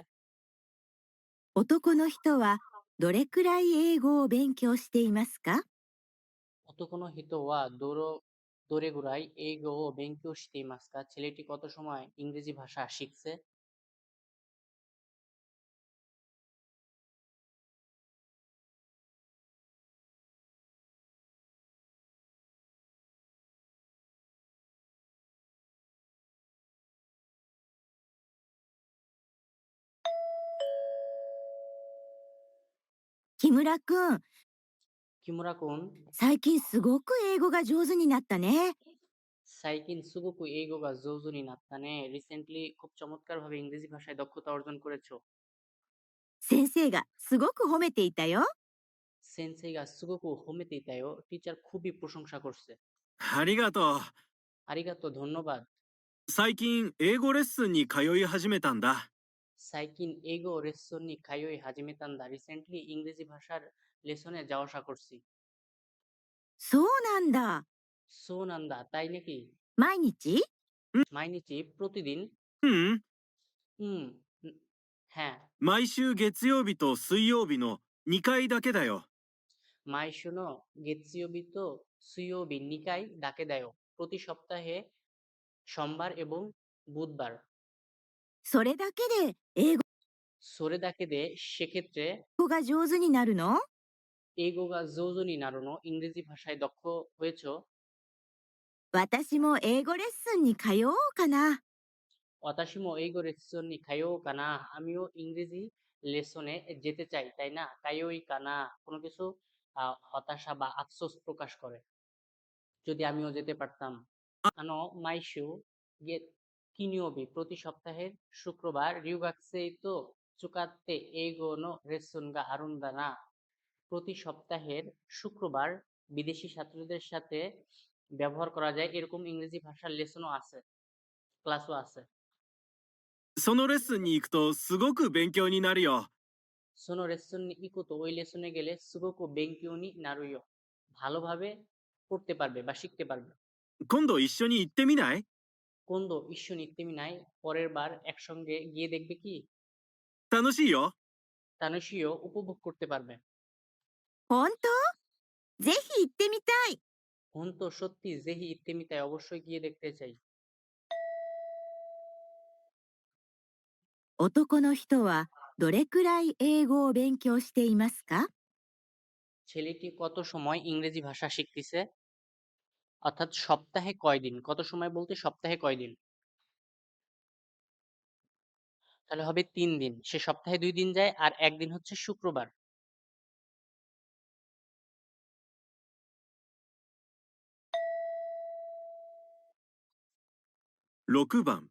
S2: 男の人はどれくらい英語を勉強していますか？
S3: ওতোকোনো হিত ওয়া দোরে গুড়াই এই গো বেঙ্কিও শিতে মাস্কা ছেলেটি কত সময় ইংরেজি ভাষা শিখছে?
S2: 木村くん、
S3: কিমুরা কোন
S2: 最近すごく英語が上手になったね。
S3: সাইকিন সুগুকু এই গোগা জৌজুনি নাত্তানে রিসেন্টলি খুব চমৎকার ভাবে ইংরেজি ভাষায় দক্ষতা অর্জন করেছো।
S2: 先生がすごく褒めていたよ。
S3: সেন্সেইগা সুগুকু হোমেতে ইতায়ো টিচার খুবই প্রশংসা করছে।
S1: ありがとう。
S3: আরিগাতো ধন্যবাদ।
S1: 最近英語レッスンに通い始めたんだ。
S3: সাইকিন এগো রেসনি খাইওই হাজিমেতান্দা রিসেন্টলি ইংরেজি ভাষার লেসনে যাওয়া আসা করছি।
S2: そうなんだ。
S3: সোনান্দা তাই নাকি?
S2: 毎日？
S3: মাইনিচি প্রতিদিন?
S1: うん、
S3: হুম উম, হ্যাঁ
S1: 毎週月曜日と水曜日の2回だけだよ。
S3: মাইশোনো গেতসিওবিত সুয়োবি নিকাই ডাকে দেয় প্রতি সপ্তাহে সোমবার এবং বুধবার।
S2: それだけで英
S3: সোরে ডাকে দে সেক্ষেত্রে
S2: 語が上手になるの？
S3: এগোগা জোজনি নারুনো ইংরেজি ভাষায় দক্ষ হয়েছ?
S2: 私も英語レッスンに通おうかな。
S3: অতাসিমো এইগো রেসনি খাইও কানা আমিও ইংরেজি লেসনে যেতে চাই তাই না? কাইওই কানা কোনো কিছু হতাশা বা আফসোস প্রকাশ করে যদি আমিও যেতে পারতাম। আনো মাইশু গে কিনিওবি প্রতি সপ্তাহের শুক্রবার রিউগাকসেই তো চুকাত্তে এইগো নো রেসুনগা আরুন্দানা প্রতি সপ্তাহের শুক্রবার বিদেশি ছাত্রদের সাথে ব্যবহার করা যায় এরকম ইংরেজি ভাষার লেসনও আছে, ক্লাসও আছে।
S1: そのレッスンに行くとすごく勉強になるよ。
S3: সোনো রেসন ইকুতো ওই লেসনে গেলে সুগোকো বেঙ্কিউনি নারুইও ভালোভাবে পড়তে পারবে বা শিখতে পারবে।
S1: 今度一緒に行ってみない？
S3: কোন্দো ইস্যু নিত্যমি নাই পরের বার একসঙ্গে গিয়ে দেখবে কি?
S1: 楽しいよ。
S3: তানুশিও উপভোগ করতে পারবে।
S2: 本当？ぜひ行ってみたい。
S3: হন তো সত্যি জেহি ইত্তেমিতায় অবশ্যই গিয়ে দেখতে চাই।
S2: 男の人はどれくらい英語を勉強していますか？
S3: ছেলেটি কত সময় ইংরেজি ভাষা শিখতেছে? অর্থাৎ সপ্তাহে কয়দিন? কত সময় বলতে সপ্তাহে কয়দিন? তাহলে হবে ৩ দিন। সে সপ্তাহে ২ দিন যায় আর ১ দিন হচ্ছে শুক্রবার।
S1: 6番、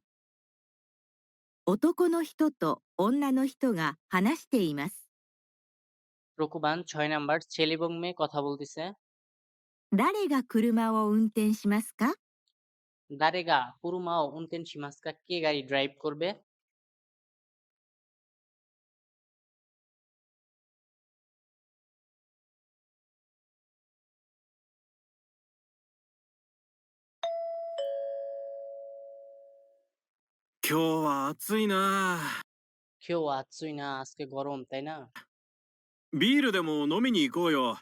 S2: 男の人と女の人が話しています。
S3: রকুবান 6 নাম্বার ছেলে এবং মেয়ে কথা বলতেছে।
S2: 誰が車を運転しますか？
S3: দারেগা কুরুমাও উনতেন শিমাস্কা কে গাড়ি ড্রাইভ করবে?
S1: 今日は暑いな。
S3: কেউ আছুই না আজকে গরম তাই না?
S1: ビールでも飲みに行こうよ。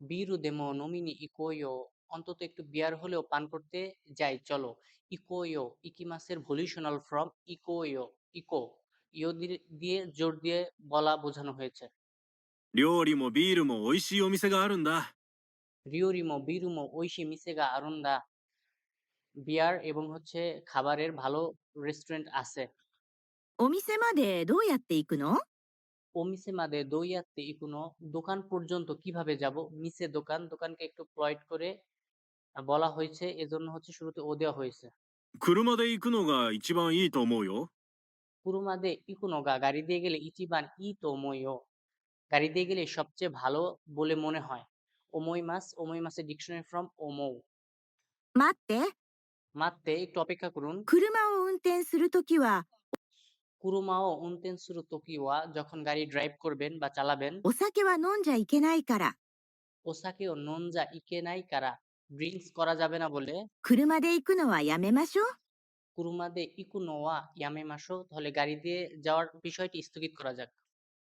S3: বিরু দেমো নমিনি ইকোয়ো অন্তত একটু বিয়ার হলেও পান করতে যাই চলো। ইকোয়ো ইকিমাসের ভলিউশনাল ফর্ম ইকোয়ো ইকো ইও দিয়ে জোর দিয়ে বলা বোঝানো হয়েছে।
S1: 料理もビールも美味しいお店があるんだ。
S3: রিওরিমো বিরুমো ঐশী মিসেগা আরুন্দা বিয়ার এবং হচ্ছে খাবারের ভালো রেস্টুরেন্ট আছে।
S2: お店までどうやって行くの？
S3: ওমিসে মাদে দইয়াত্তে ইকুনো দোকান পর্যন্ত কিভাবে যাব? মিসে দোকান দোকানকে একটু প্লয়েড করে বলা হয়েছে এজন্য হচ্ছে শুরুতে ও দেওয়া হয়েছে।
S1: 車で行くのが一番いいと思うよ。
S3: কুরুমাদে ইকুনোগা গাড়ি দিয়ে গেলে ইচিবান ই তো ওমইও গাড়ি দিয়ে গেলে সবচেয়ে ভালো বলে মনে হয়। ওমই মাসের ডিকশনারি ফ্রম ওমৌ
S2: 待って、
S3: মাত্তে একটু অপেক্ষা করুন।
S2: 車を運転するときは
S3: কুরুমাও উনতেন সুরু তোকিওয়া যখন গাড়ি ড্রাইভ করবেন বা চালাবেন।
S2: お酒は飲んじゃいけないから、
S3: ওসাকেও ননজা ইকে নাই কারা ড্রিঙ্কস করা যাবে না বলে
S2: 車で行くのはやめましょう。
S3: কুরুমাদে ইকুনোয়া ইয়ামেমাশো তাহলে গাড়ি দিয়ে যাওয়ার বিষয়টি স্থগিত করা যাক।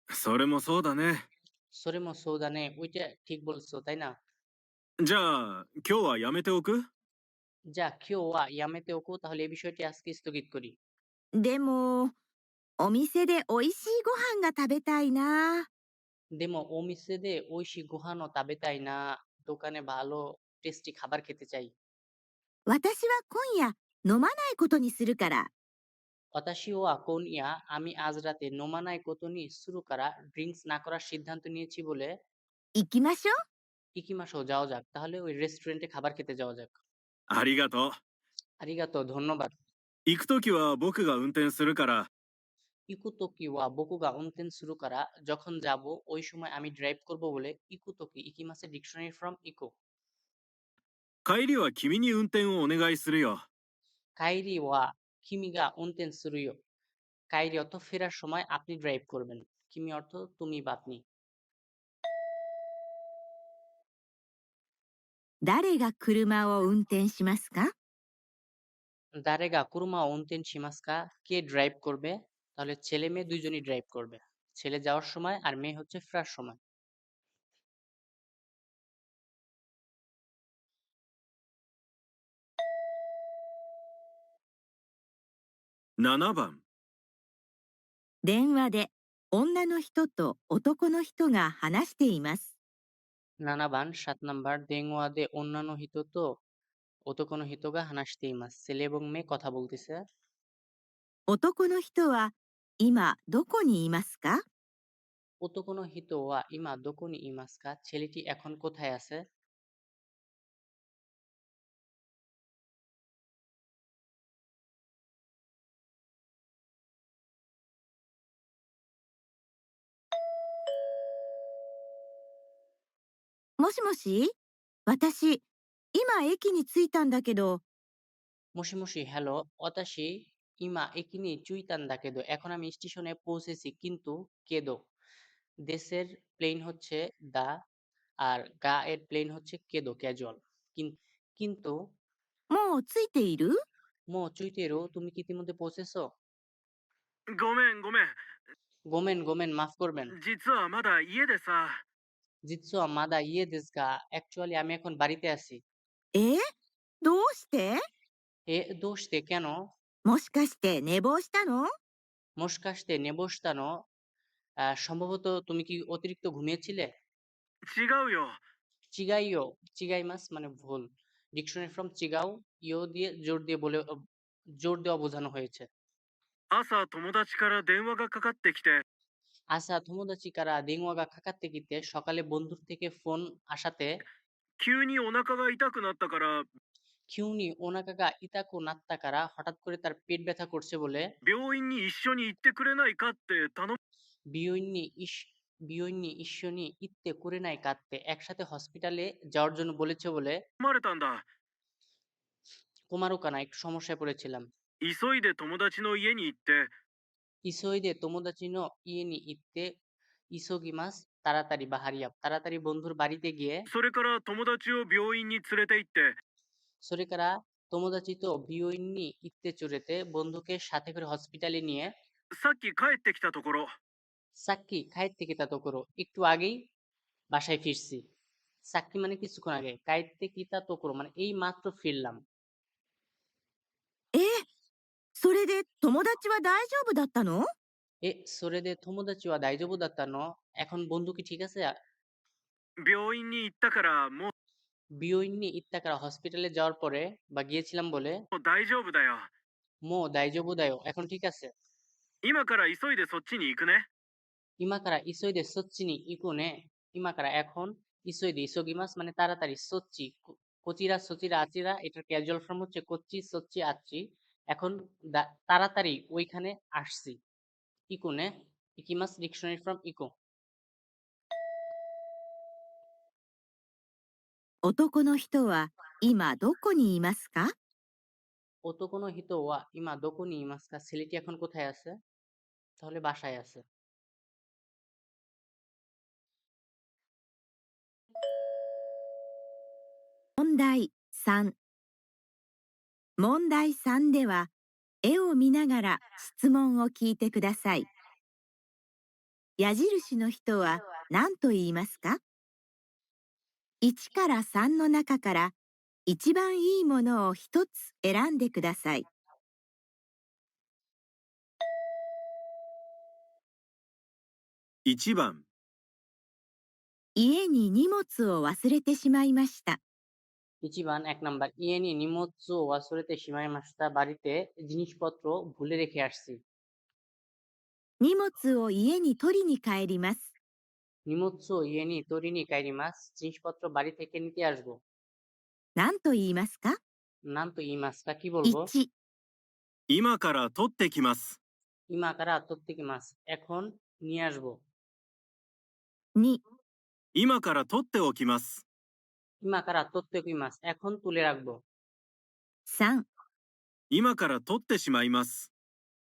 S1: それもそうだね。
S3: সোরেমো সৌদানে ওইটা ঠিক বলছো তাই না?
S1: じゃあ、今日はやめておく？
S3: যা কিওয়া ইয়ামেতে ওকো তাহলে এই বিষয়টি আজকে স্থগিত করি।
S2: でも、お店で美味しいご飯が食べたいな。
S3: দেমো ও মিসেদে ঐশী গুহানো তাবে তাই না দোকানে ভালো টেস্টি খাবার খেতে চাই।
S2: 私は今夜飲まないことにするから、
S3: অতাশিওয়া কোন ইয়া আমি আজ রাতে নোমানাই কোতনি শুরু করা ড্রিঙ্কস না করার সিদ্ধান্ত নিয়েছি বলে
S2: 行きましょう。
S3: ইকিমাসো যাওয়া যাক তাহলে ওই রেস্টুরেন্টে খাবার খেতে যাওয়া যাক।
S1: ありがとう。
S3: আরিগাতো ধন্যবাদ।
S1: 行くときは僕が運転するから、
S3: ইকুতোকি ওয়া বকুগা উনতেন শুরু করা যখন যাব ওই সময় আমি ড্রাইভ করব বলে ইকুতোকি ইকিমাসের ডিকশনারি ফ্রম ইকো
S1: 帰りは君に運転をお願いするよ。
S3: কাইরি ওয়া কিমিগা উনতেন সুরুয়ো কাইরি অর্থ ফেরার সময় আপনি ড্রাইভ করবেন, কিমি অর্থ তুমি বা আপনি।
S2: 誰が車を運転しますか？
S3: দারেগা কুরমা উনতেন শিমাস্কা কে ড্রাইভ করবে? তাহলে ছেলে মেয়ে দুইজনই ড্রাইভ করবে, ছেলে যাওয়ার সময় আর মেয়ে হচ্ছে ফেরার সময়।
S1: 7番。
S2: 電話で女の人と男の人が話しています。
S3: নানাবান 7 নাম্বার দেংওয়াদে অন্যান্য হিত তো অতকোনো হিতগা হানাসতে ইমাস ছেলে এবং মেয়ে কথা বলতেছে।
S2: 男の人は今どこにいますか？
S3: অতকোনো হিত ওয়া ইমা দোকোনি ইমাসকা ছেলেটি এখন কোথায় আছে?
S2: もしもし、私、今駅に着いたんだけど、
S3: মশিমশি হ্যালো অতাশি ইমা একিনি চুইতান দা কেদো এখন আমি স্টেশনে পৌঁছেছি কিন্তু কেদো দেশের প্লেন হচ্ছে দা আর গা এর প্লেন হচ্ছে কেদো ক্যাজুয়াল। কিন্তু
S2: もう着いている？
S3: মো চুইতেরো তুমি কি ইতিমধ্যে পৌঁছেছো?
S1: ごめんごめん。
S3: গোমেন গোমেন মাফ করবেন।
S1: 実はまだ家でさ。
S3: জিৎসু মাদা ইয়ে দেসগা অ্যাকচুয়ালি আমি এখন বাড়িতে আছি।
S2: え？どうして？
S3: এ দোষতে কেন?
S2: もしかして寝坊したの？
S3: মস্কাশতে নেবস্তানো সম্ভবত তুমি কি অতিরিক্ত ঘুমিয়েছিলে?
S1: 違うよ。
S3: চিগাইও চিগাইমাস মানে ভুল। ডিকশনারি ফ্রম চিগাও ইও দিয়ে জোর দেওয়া বোঝানো হয়েছে।
S1: 朝友達から電話がかかってきて、
S3: আসা তোমোদাচি কারা দেংওয়াগা কাকাতে কিতে সকালে বন্ধুর থেকে ফোন আসাতে
S1: 急にお腹が痛くなったから
S3: কিউনি ওনাকাগা ইতাকু নাত্তাকারা হঠাৎ করে তার পেট ব্যথা করছে বলে
S1: 病院に一緒に行ってくれないかって頼
S3: বিয়ন্নি ইস বিয়ন্নি ঈশ্বনি ইত্তে করে নাই কাঁদতে একসাথে হসপিটালে যাওয়ার জন্য বলেছে বলে
S1: まれたんだ。
S3: কুমারুকানা একটু সমস্যায় পড়েছিলাম
S1: 急いで友達の家に行って、
S3: ইসোইদে তোমোদাচিনো ইয়েনি ইত্তে ইসোগিমাস তাড়াতাড়ি বা হারিয়াপ তাড়াতাড়ি বন্ধুর বাড়িতে গিয়ে
S1: それから友達を病院に連れて行って、
S3: সরিকারা তোমোদাচি তো বিয়ন্নি ইত্তে চুরেতে বন্ধুকে সাথে করে হসপিটালে নিয়ে
S1: さっき帰ってきたところ、
S3: সাক্কি খায়ের থেকে তা তো করো একটু আগেই বাসায় ফিরছি সাক্কি মানে কিছুক্ষণ আগে কায়েতে কিতা তো করো মানে এই মাত্র ফিরলাম
S2: それで友達は大丈夫だったの？
S3: এ সোরেদে তোমোদাচি ওয়া দাইজবু দাত্তানো এখন বন্ধু কি ঠিক আছে
S1: 病院に行ったからも
S3: বিয়ন্নি ইত্তাকারা হসপিটালে যাওয়ার পরে বা গিয়েছিলাম বলে
S1: う大丈夫だよ。
S3: মো দাইজবু দায়ো এখন ঠিক আছে
S1: 今から急いでそっちに行くね。
S3: ইমাকারা ইসোইদে সচ্চিনি ইকুনে ইমাকারা এখন ইসোইদে ইসোগিমাস মানে তাড়াতাড়ি সচ্চি কোচিরা সচিরা আচিরা এটার ক্যাজুয়াল ফর্ম হচ্ছে কোচ্চি সচ্চি আচ্চি এখন তাড়াতাড়ি ওইখানে আসছি ইকুনে ইকিমাস ডিকশনারি ফ্রম ইকো
S2: 男の人は今どこにいますか？
S3: ওতো কোনো হিতো ওয়া ইমা দোকনি ইমাসকা ছেলেটি এখন কোথায় আছে তাহলে বাসায় আছে
S2: 問題3。問題3では、絵を見ながら質問を聞いてください。矢印の人は何と言いますか？ 1から3の中から一番いいものを一つ選んでください。
S1: 1番、
S2: 家に荷物を忘れてしまいました。
S3: ইচিবান 1 নাম্বার ইয়েনি নিমোৎসু ওয়াসুরেতে সীমায় মাস্তা বাড়িতে জিনিসপত্র ভুলে রেখে আসছি
S2: 荷物を家に取りに帰ります。
S3: নিমোৎসু ইয়েনি তরিনি কাইরিমাস জিনিসপত্র বাড়ি থেকে নিতে আসবো
S2: 何と言いますか？
S3: নাম তো ইমাসকা কি বলবো
S2: 1、
S1: 今から取ってきます。
S3: ইমাকারা আত্মত্তিকি মাস এখন নিয়ে আসবো
S2: 2、
S1: 今から取っておきます。
S3: ইমাকারা আত্মত্তিকি মাস এখন তুলে রাখবো
S2: 3、
S1: 今から取ってしまいます。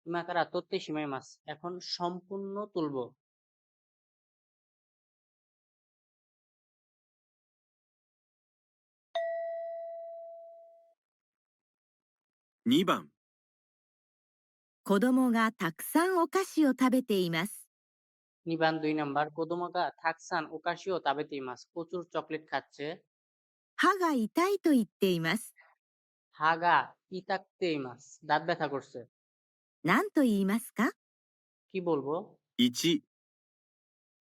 S3: ইমাকারা আত্মত্তি সীমায় মাস এখন সম্পূর্ণ তুলবো
S1: 2番、
S2: 子供がたくさんお菓子を食べています。
S3: নিবান 2 নাম্বার কোদোমাকা থাকসান ওকাশিও তাবেতে মাস প্রচুর চকলেট খাচ্ছে
S2: 歯が痛いと言っています。
S3: হাগা ইতাকতে মাস দাঁত ব্যথা করছে
S2: 何と言いますか？
S3: কি বলবো
S1: 1、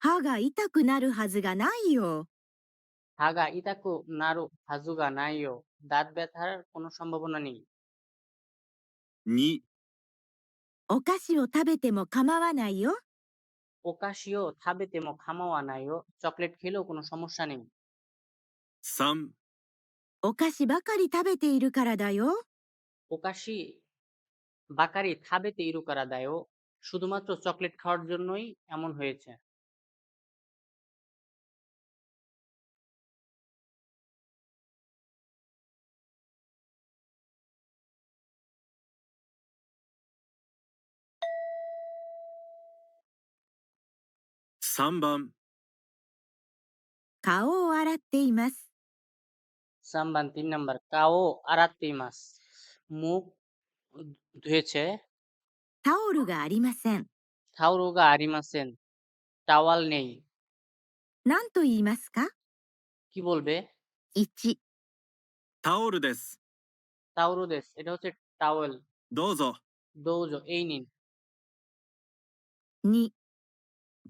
S2: 歯が痛くなるはずがないよ。
S3: হাগা ইতাকু নারু হাজুগা নাইও দাঁত ব্যথার কোনো সম্ভাবনা নেই
S1: 2、
S2: お菓子を食べても構わないよ。
S3: ওকাশিও থাবেতে মো খামাওয়া নাইও চকলেট খেলেও কোনো সমস্যা নেই
S1: 3、
S2: お菓子ばかり食べているからだよ。
S3: ওকাশি বাকারি থাবেতে ইরুকারা দায়ও শুধুমাত্র চকলেট খাওয়ার জন্যই এমন হয়েছে
S1: 3番、
S2: 顔を洗っています。
S3: সাম্বান 3 নাম্বার কাও আরাত্তি মাস মুখ ধুয়েছে
S2: タオルがありません。
S3: থাউরুগা আরিমাসেন টাওয়াল নেই
S2: 何と言いますか？
S3: কি বলবে
S2: 1、
S1: タオルです。
S3: তাওরুদেস এটা হচ্ছে টাওয়েল
S1: どうぞ。
S3: দৌজো এই নিন
S2: 2、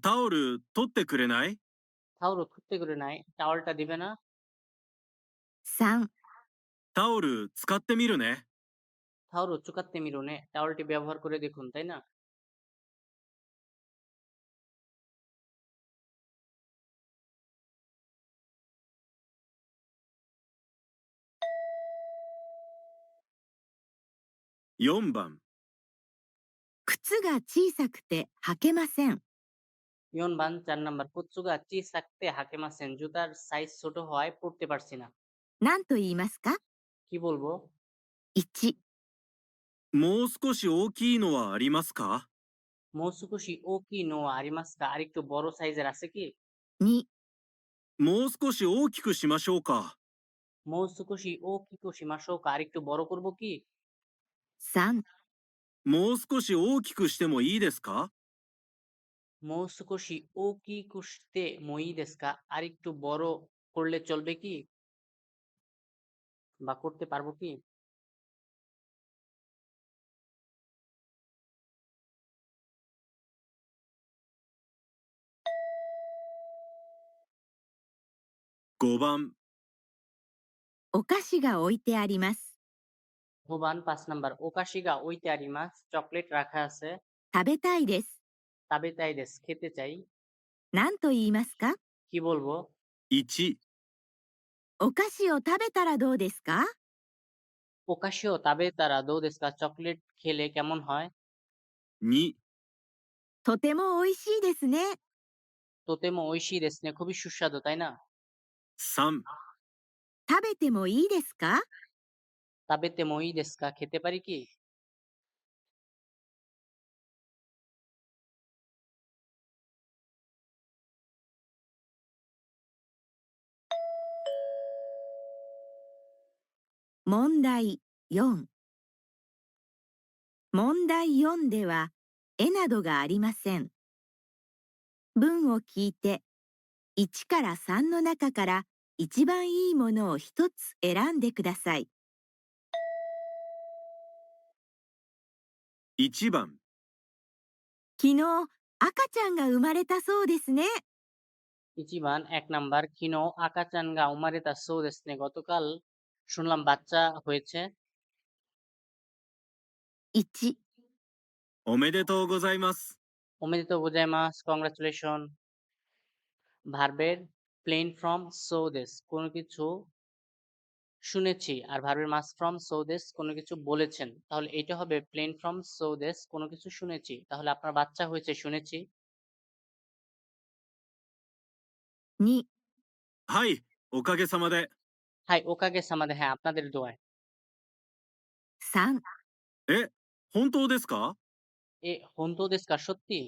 S1: タオル取ってくれない？
S3: থাউরু খুঁজতে করে নাই টাওয়ালটা দিবে না
S2: 3、
S1: タオル使ってみるね。
S3: থাউরু চুকাত্তে মিরুনে টাওয়ালটি ব্যবহার করে দেখুন তাই না
S1: 4番、
S2: 靴が小さくて履けません。
S3: 4 বান 4 নাম্বার কুচ্চুগা চিসাকতে হাকেমাসেন জুতার সাইজ ছোট হওয়ায় পড়তে পারছি না।
S2: 何と言いますか？
S3: কি বলবো?
S2: 1、
S1: もう少し大きいのはありますか？
S3: মৌসুকুশি ও কি নো আরিমাস্কা আরেকটু বড় সাইজের আছে কি?
S2: 2、
S1: もう少し大きくしましょうか。
S3: মৌসুকুশি ও কিকো সীমাশোকা আরেকটু বড় করব কি?
S2: 3、
S1: もう少し大きくしてもいいですか？
S3: মৌসুকুশি ও কি কুশতে মই দেস্কা আরেকটু বড় করলে চলবে কি? বা করতে পারবো কি?
S1: 5番、
S2: お菓子が置いてあります。
S3: হোবান 5 নাম্বার ওকাশিগা ওইতে আরিমাস চকলেট রাখা আছে
S2: 食べたいです。
S3: তাবে তাই দেস খেতে চাই
S2: 何と言いますか？
S3: কি বলবো
S1: 1、
S2: お菓子を食べたらどうですか？
S3: ওকাশিও তাবে তারা দো দেস্কা চকলেট খেলে কেমন হয়
S1: 2、
S2: とても美味しいですね。
S3: তোতেমো ঐশী দেসনে খুবই সুস্বাদু তাই না
S1: 3、
S2: 食べてもいいですか？
S3: তাবেতে মই দেস্কা খেতে পারি কি
S2: 問題4。問題4では絵などがありません。文を聞いて1から3の中から一番いいものを一つ選んでください。
S1: 1番、
S2: 昨日赤ちゃんが生まれたそうですね。
S3: ইচিবান 1 নাম্বার কিনো আকাচানগা উমারেতা সো দেসনে গতকাল শুনলাম বাচ্চা হয়েছে
S2: 1、
S1: おめでとうございます。
S3: ওমেদিতো গোজাইমাস কংগ্রাচুলেশন ভার্বের প্লেন ফ্রম সো দেস কোনো কিছু শুনেছি আর ভার্বের মাস ফ্রম সো দেস কোনো কিছু বলেছেন তাহলে এটা হবে প্লেন ফ্রম সো দেস কোনো কিছু শুনেছি তাহলে আপনার বাচ্চা হয়েছে শুনেছি
S2: 2、
S1: はい、おかげさまで。
S3: হাই ওকাগে সামাদে হ্যাঁ আপনাদের দোয়ায়
S2: 3、
S1: え、本当ですか？
S3: এ হন্তো দেস্কা সত্যি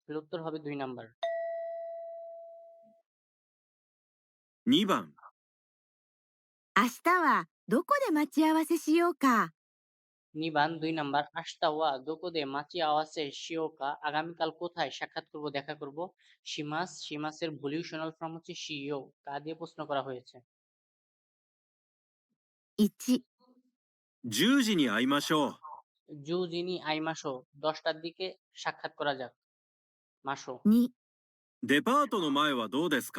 S3: এর উত্তর হবে 2 নাম্বার
S1: 2番、
S2: 明日はどこで待ち合わせしようか。
S3: নিবান 2 নাম্বার আশতাওয়া দোকোদে মাচি আওয়াসে শিওকা আগামীকাল কোথায় সাক্ষাৎ করব দেখা করব শিমাসের ভলিউশনাল ফর্ম হচ্ছে শিও কা দিয়ে প্রশ্ন করা হয়েছে
S2: 1、
S1: 10時に会いましょう。
S3: জু জিনি আইমাসো 10টার দিকে সাক্ষাৎ করা যাক মাসো
S2: 2、
S1: デパートの前はどうですか？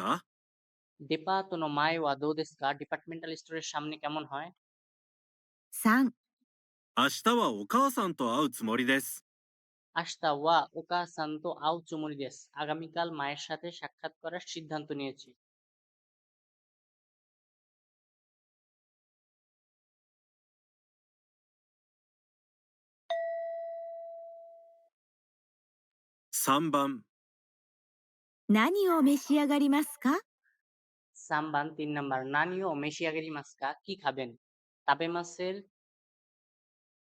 S3: দেপাতনো মাই ওয়া দো দেস্কা ডিপার্টমেন্টাল স্টোরের সামনে কেমন হয়
S2: 3、
S1: 明日はお母さんと会うつもりです。
S3: আস্তা ওয়া ওকা সান্তো আউ চুমুরি দেস আগামীকাল মায়ের সাথে সাক্ষাৎ করার সিদ্ধান্ত নিয়েছি
S1: 3番、
S2: 何を召し上がりますか？
S3: সামবান 3 নাম্বার নানিও মেশিয়াগেরি মাস্কা কি খাবেন তাপে মাসের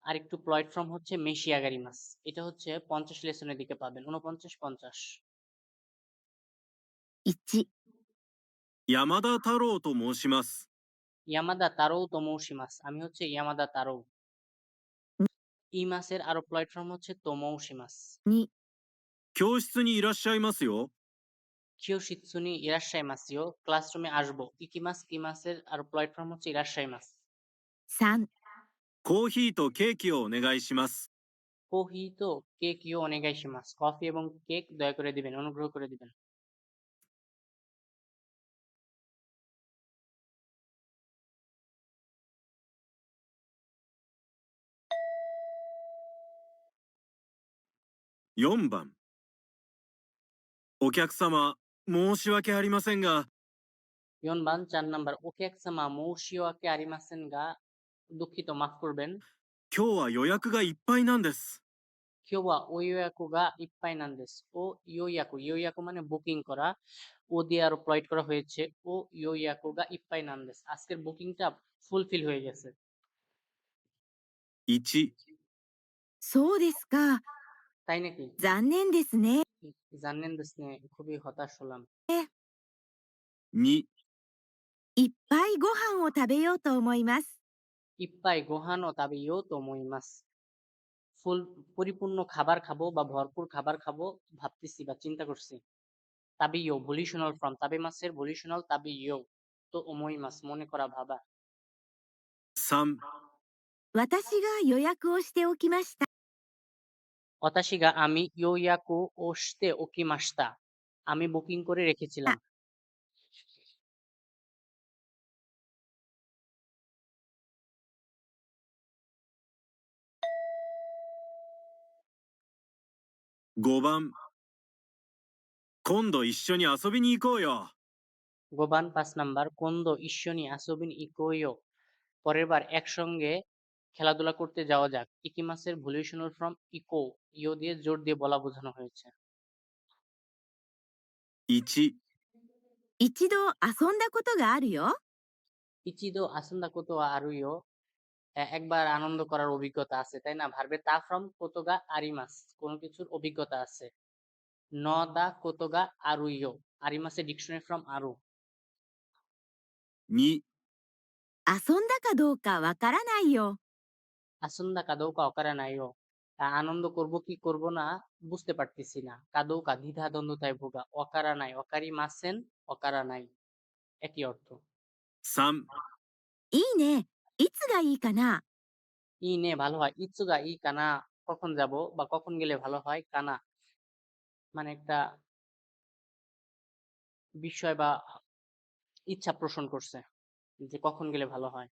S3: আরেকটু প্লয়েড ফর্ম হচ্ছে মেশিয়াগারি মাস এটা হচ্ছে 50 লেসনের দিকে পাবেন 49 50
S2: 1、
S1: 山田太郎と申します。
S3: ইয়ামাদা তারো তোমৌশিমাস আমি হচ্ছে ইয়ামাদা তারো ই মাসের আরো প্লয়েড ফর্ম হচ্ছে তোমৌশিমাস
S2: 2、
S1: 教室にいらっしゃいますよ。
S3: কিয়োশিৎসুনি ইরাশাই মাসিও ক্লাসরুমে আসবো ইকিমাস কিমাসের আরো প্লয়েড ফর্ম হচ্ছে ইরাশাই মাস
S2: 3、
S1: コーヒーとケーキをお願いします。
S3: কোহিতো কেক ইও অনেগাইশিমাস কফি এবং কেক দয়া করে দিবেন অনুগ্রহ করে দিবেন
S1: 4番、お客様、申し訳ありませんが、
S3: 4번 4 নাম্বার お客様申し訳ありませんが দুঃখিত মাফ করবেন
S1: 今日は予約がいっぱいなんです。
S3: 今日はお予約がいっぱいなんです。ও ইয়োয়াকু মানে বুকিং করা ও দিয়ে আরো প্রোভাইড করা হয়েছে ও ইয়োয়াকু গা ইপ্পাই নান্দেস আজকের বুকিংটা ফুলফিল হয়ে গেছে
S1: 1、
S2: そうですか。
S3: তাই নাকি
S2: 残念ですね。
S3: জানেন দেশনে খুবই হতাশ হলাম
S1: 2、
S2: いっぱいご飯を食べようと思います。
S3: ইপ্পাই গোহানো তাবে ইয়ো তো মইমাস ফুল পরিপূর্ণ খাবার খাবো বা ভরপুর খাবার খাবো ভাবতেছি বা চিন্তা করছি তাবে ইয়ো ভলিউশনাল ফর্ম তাবে মাসের ভলিউশনাল তাবে ইয়ো তো ওমইমাস মনে করা ভাবা
S1: 3、
S2: 私が予約をしておきました。
S3: অতাশিগা আমি ইয়োয়াকু ওশতে ওকিমাস্তা আমি বুকিং করে রেখেছিলাম
S1: 5番。今度一緒に遊びに行こうよ。
S3: গোবান 5 নাম্বার কোন্দো ঈশ্বনী আসবিন ইকোয়ো পরের বার একসঙ্গে খেলাধুলা করতে যাওয়া যাক ইকিমাসের ভলিউশনাল ফ্রম ইকো ইও দিয়ে জোর দিয়ে বলা বোঝানো হয়েছে
S1: 1、
S2: 一度遊んだことがあるよ。
S3: ইচিদো আসন্দা কোতো আরুইও একবার আনন্দ করার অভিজ্ঞতা আছে তাই না ভার্বে তা ফ্রম কোতোগা আরিমাস কোনো কিছুর অভিজ্ঞতা আছে ন দা কোতোগা আরুইও আরিমাসে ডিকশনারি ফ্রম আরু
S1: 2、
S2: 遊んだかどうかわからないよ。
S3: আসন্দা কাদৌকা অকারা নাইও আনন্দ করব কি করব না বুঝতে পারতেছি না কাদৌকা দ্বিধা দ্বন্দ্বতায় ভোগা অকারা নাই অকারি মাসেন অকারা নাই একই অর্থ
S1: 3、
S2: いいね。いつがいいかな。
S3: ই নে ভালো হয় ইচ্ছুগা ই কানা কখন যাব বা কখন গেলে ভালো হয় কানা মানে একটা বিষয় বা ইচ্ছা পোষণ করছে যে কখন গেলে ভালো হয়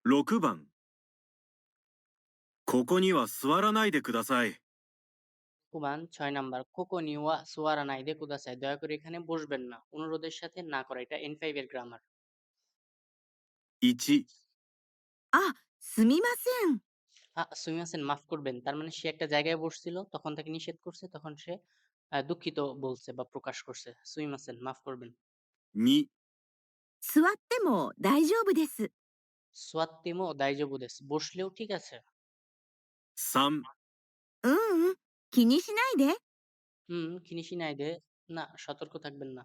S1: 6番。ここには座らないでください。
S3: কুমান 6 নাম্বার কোকো নিওয়া সুয়ারা নাই দে কুদাসাই দয়া করে এখানে বসবেন না অনুরোধের সাথে না করা এটা N5 এর গ্রামার
S1: 1、
S2: あ、すみません。
S3: সুমিমাসেন মাফ করবেন তার মানে সে একটা জায়গায় বসছিল তখন তাকে নিষেধ করছে তখন সে দুঃখিত বলছে বা প্রকাশ করছে সুমিমাসেন মাফ করবেন
S1: 2、
S2: 座っても大丈夫です。
S3: সোয়াত্তিমো দাইজবু দেস বসলেও ঠিক আছে
S1: 3、
S2: うんうん。気にしないで。
S3: খিনিসি নাই দে না সতর্ক থাকবেন না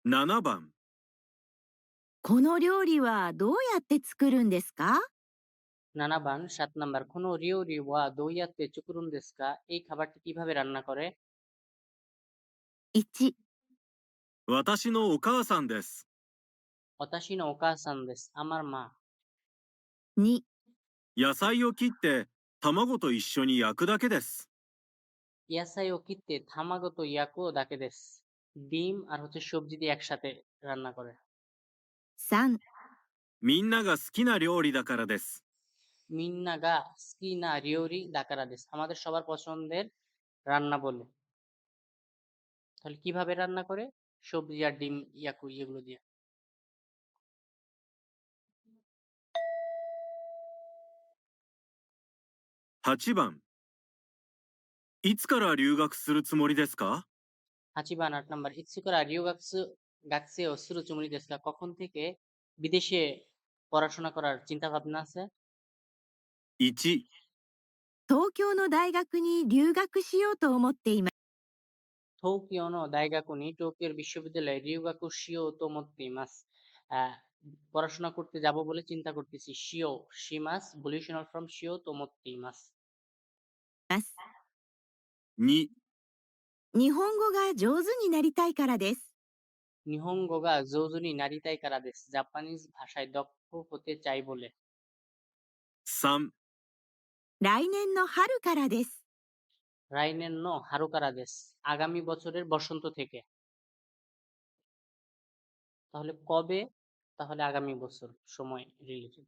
S1: 7番。
S2: この料理はどうやって作るんですか。
S3: নানাবান 7 নাম্বার কোনো রিও রিওয়া দইয়াতে চুকুরুন দেসকা এই খাবারটি কিভাবে রান্না করে
S2: 1、
S1: 私のお母さんです。
S3: অতাশিন ওকাসান দেস আমার মা
S2: 2、
S1: 野菜を切って卵と一緒に焼くだけです。
S3: ইয়াসাই ও কিত্তে থামাগত ইয়াকো দাকে দেস ডিম আর হচ্ছে সবজি দিয়ে একসাথে রান্না করে
S2: 3、
S1: みんなが好きな料理だからです。
S3: মিন্নাগা স্কিনা রিওরি দাকারা দেস আমাদের সবার পছন্দের রান্না বলে তাহলে কিভাবে রান্না করে সবজি আর ডিম ইয়াকু এগুলো দিয়ে
S1: 8番。いつから留学するつもりですか？
S3: হাচিবান 8 নাম্বার ইৎসুকারা গাকসে ও সুরুচুমুনি দেসকা কখন থেকে বিদেশে পড়াশোনা করার চিন্তা ভাবনা আছে
S1: 1、
S2: 東京の大学に留学しようと思っています。
S3: টোকিওনো দাইগাকুনি টোকিওর বিশ্ববিদ্যালয়ে রিউগাকু শিও তোমোত্তি মাস পড়াশোনা করতে যাব বলে চিন্তা করতেছি শিও শিমাস ভলিউশনাল ফ্রম শিও তোমোত্তি মাস
S1: 2、
S2: 日本語が上手になりたいからです。
S3: নিহঙ্গোগা যৌজনী নারীতাই কারা দেশ জাপানিজ ভাষায় দক্ষ হতে চাই বলে
S1: 3、
S2: 来年の春からです。
S3: রাইনেন নো হারুকারা দেশ আগামী বছরের বসন্ত থেকে তাহলে কবে তাহলে আগামী বছর সময় রিলেটেড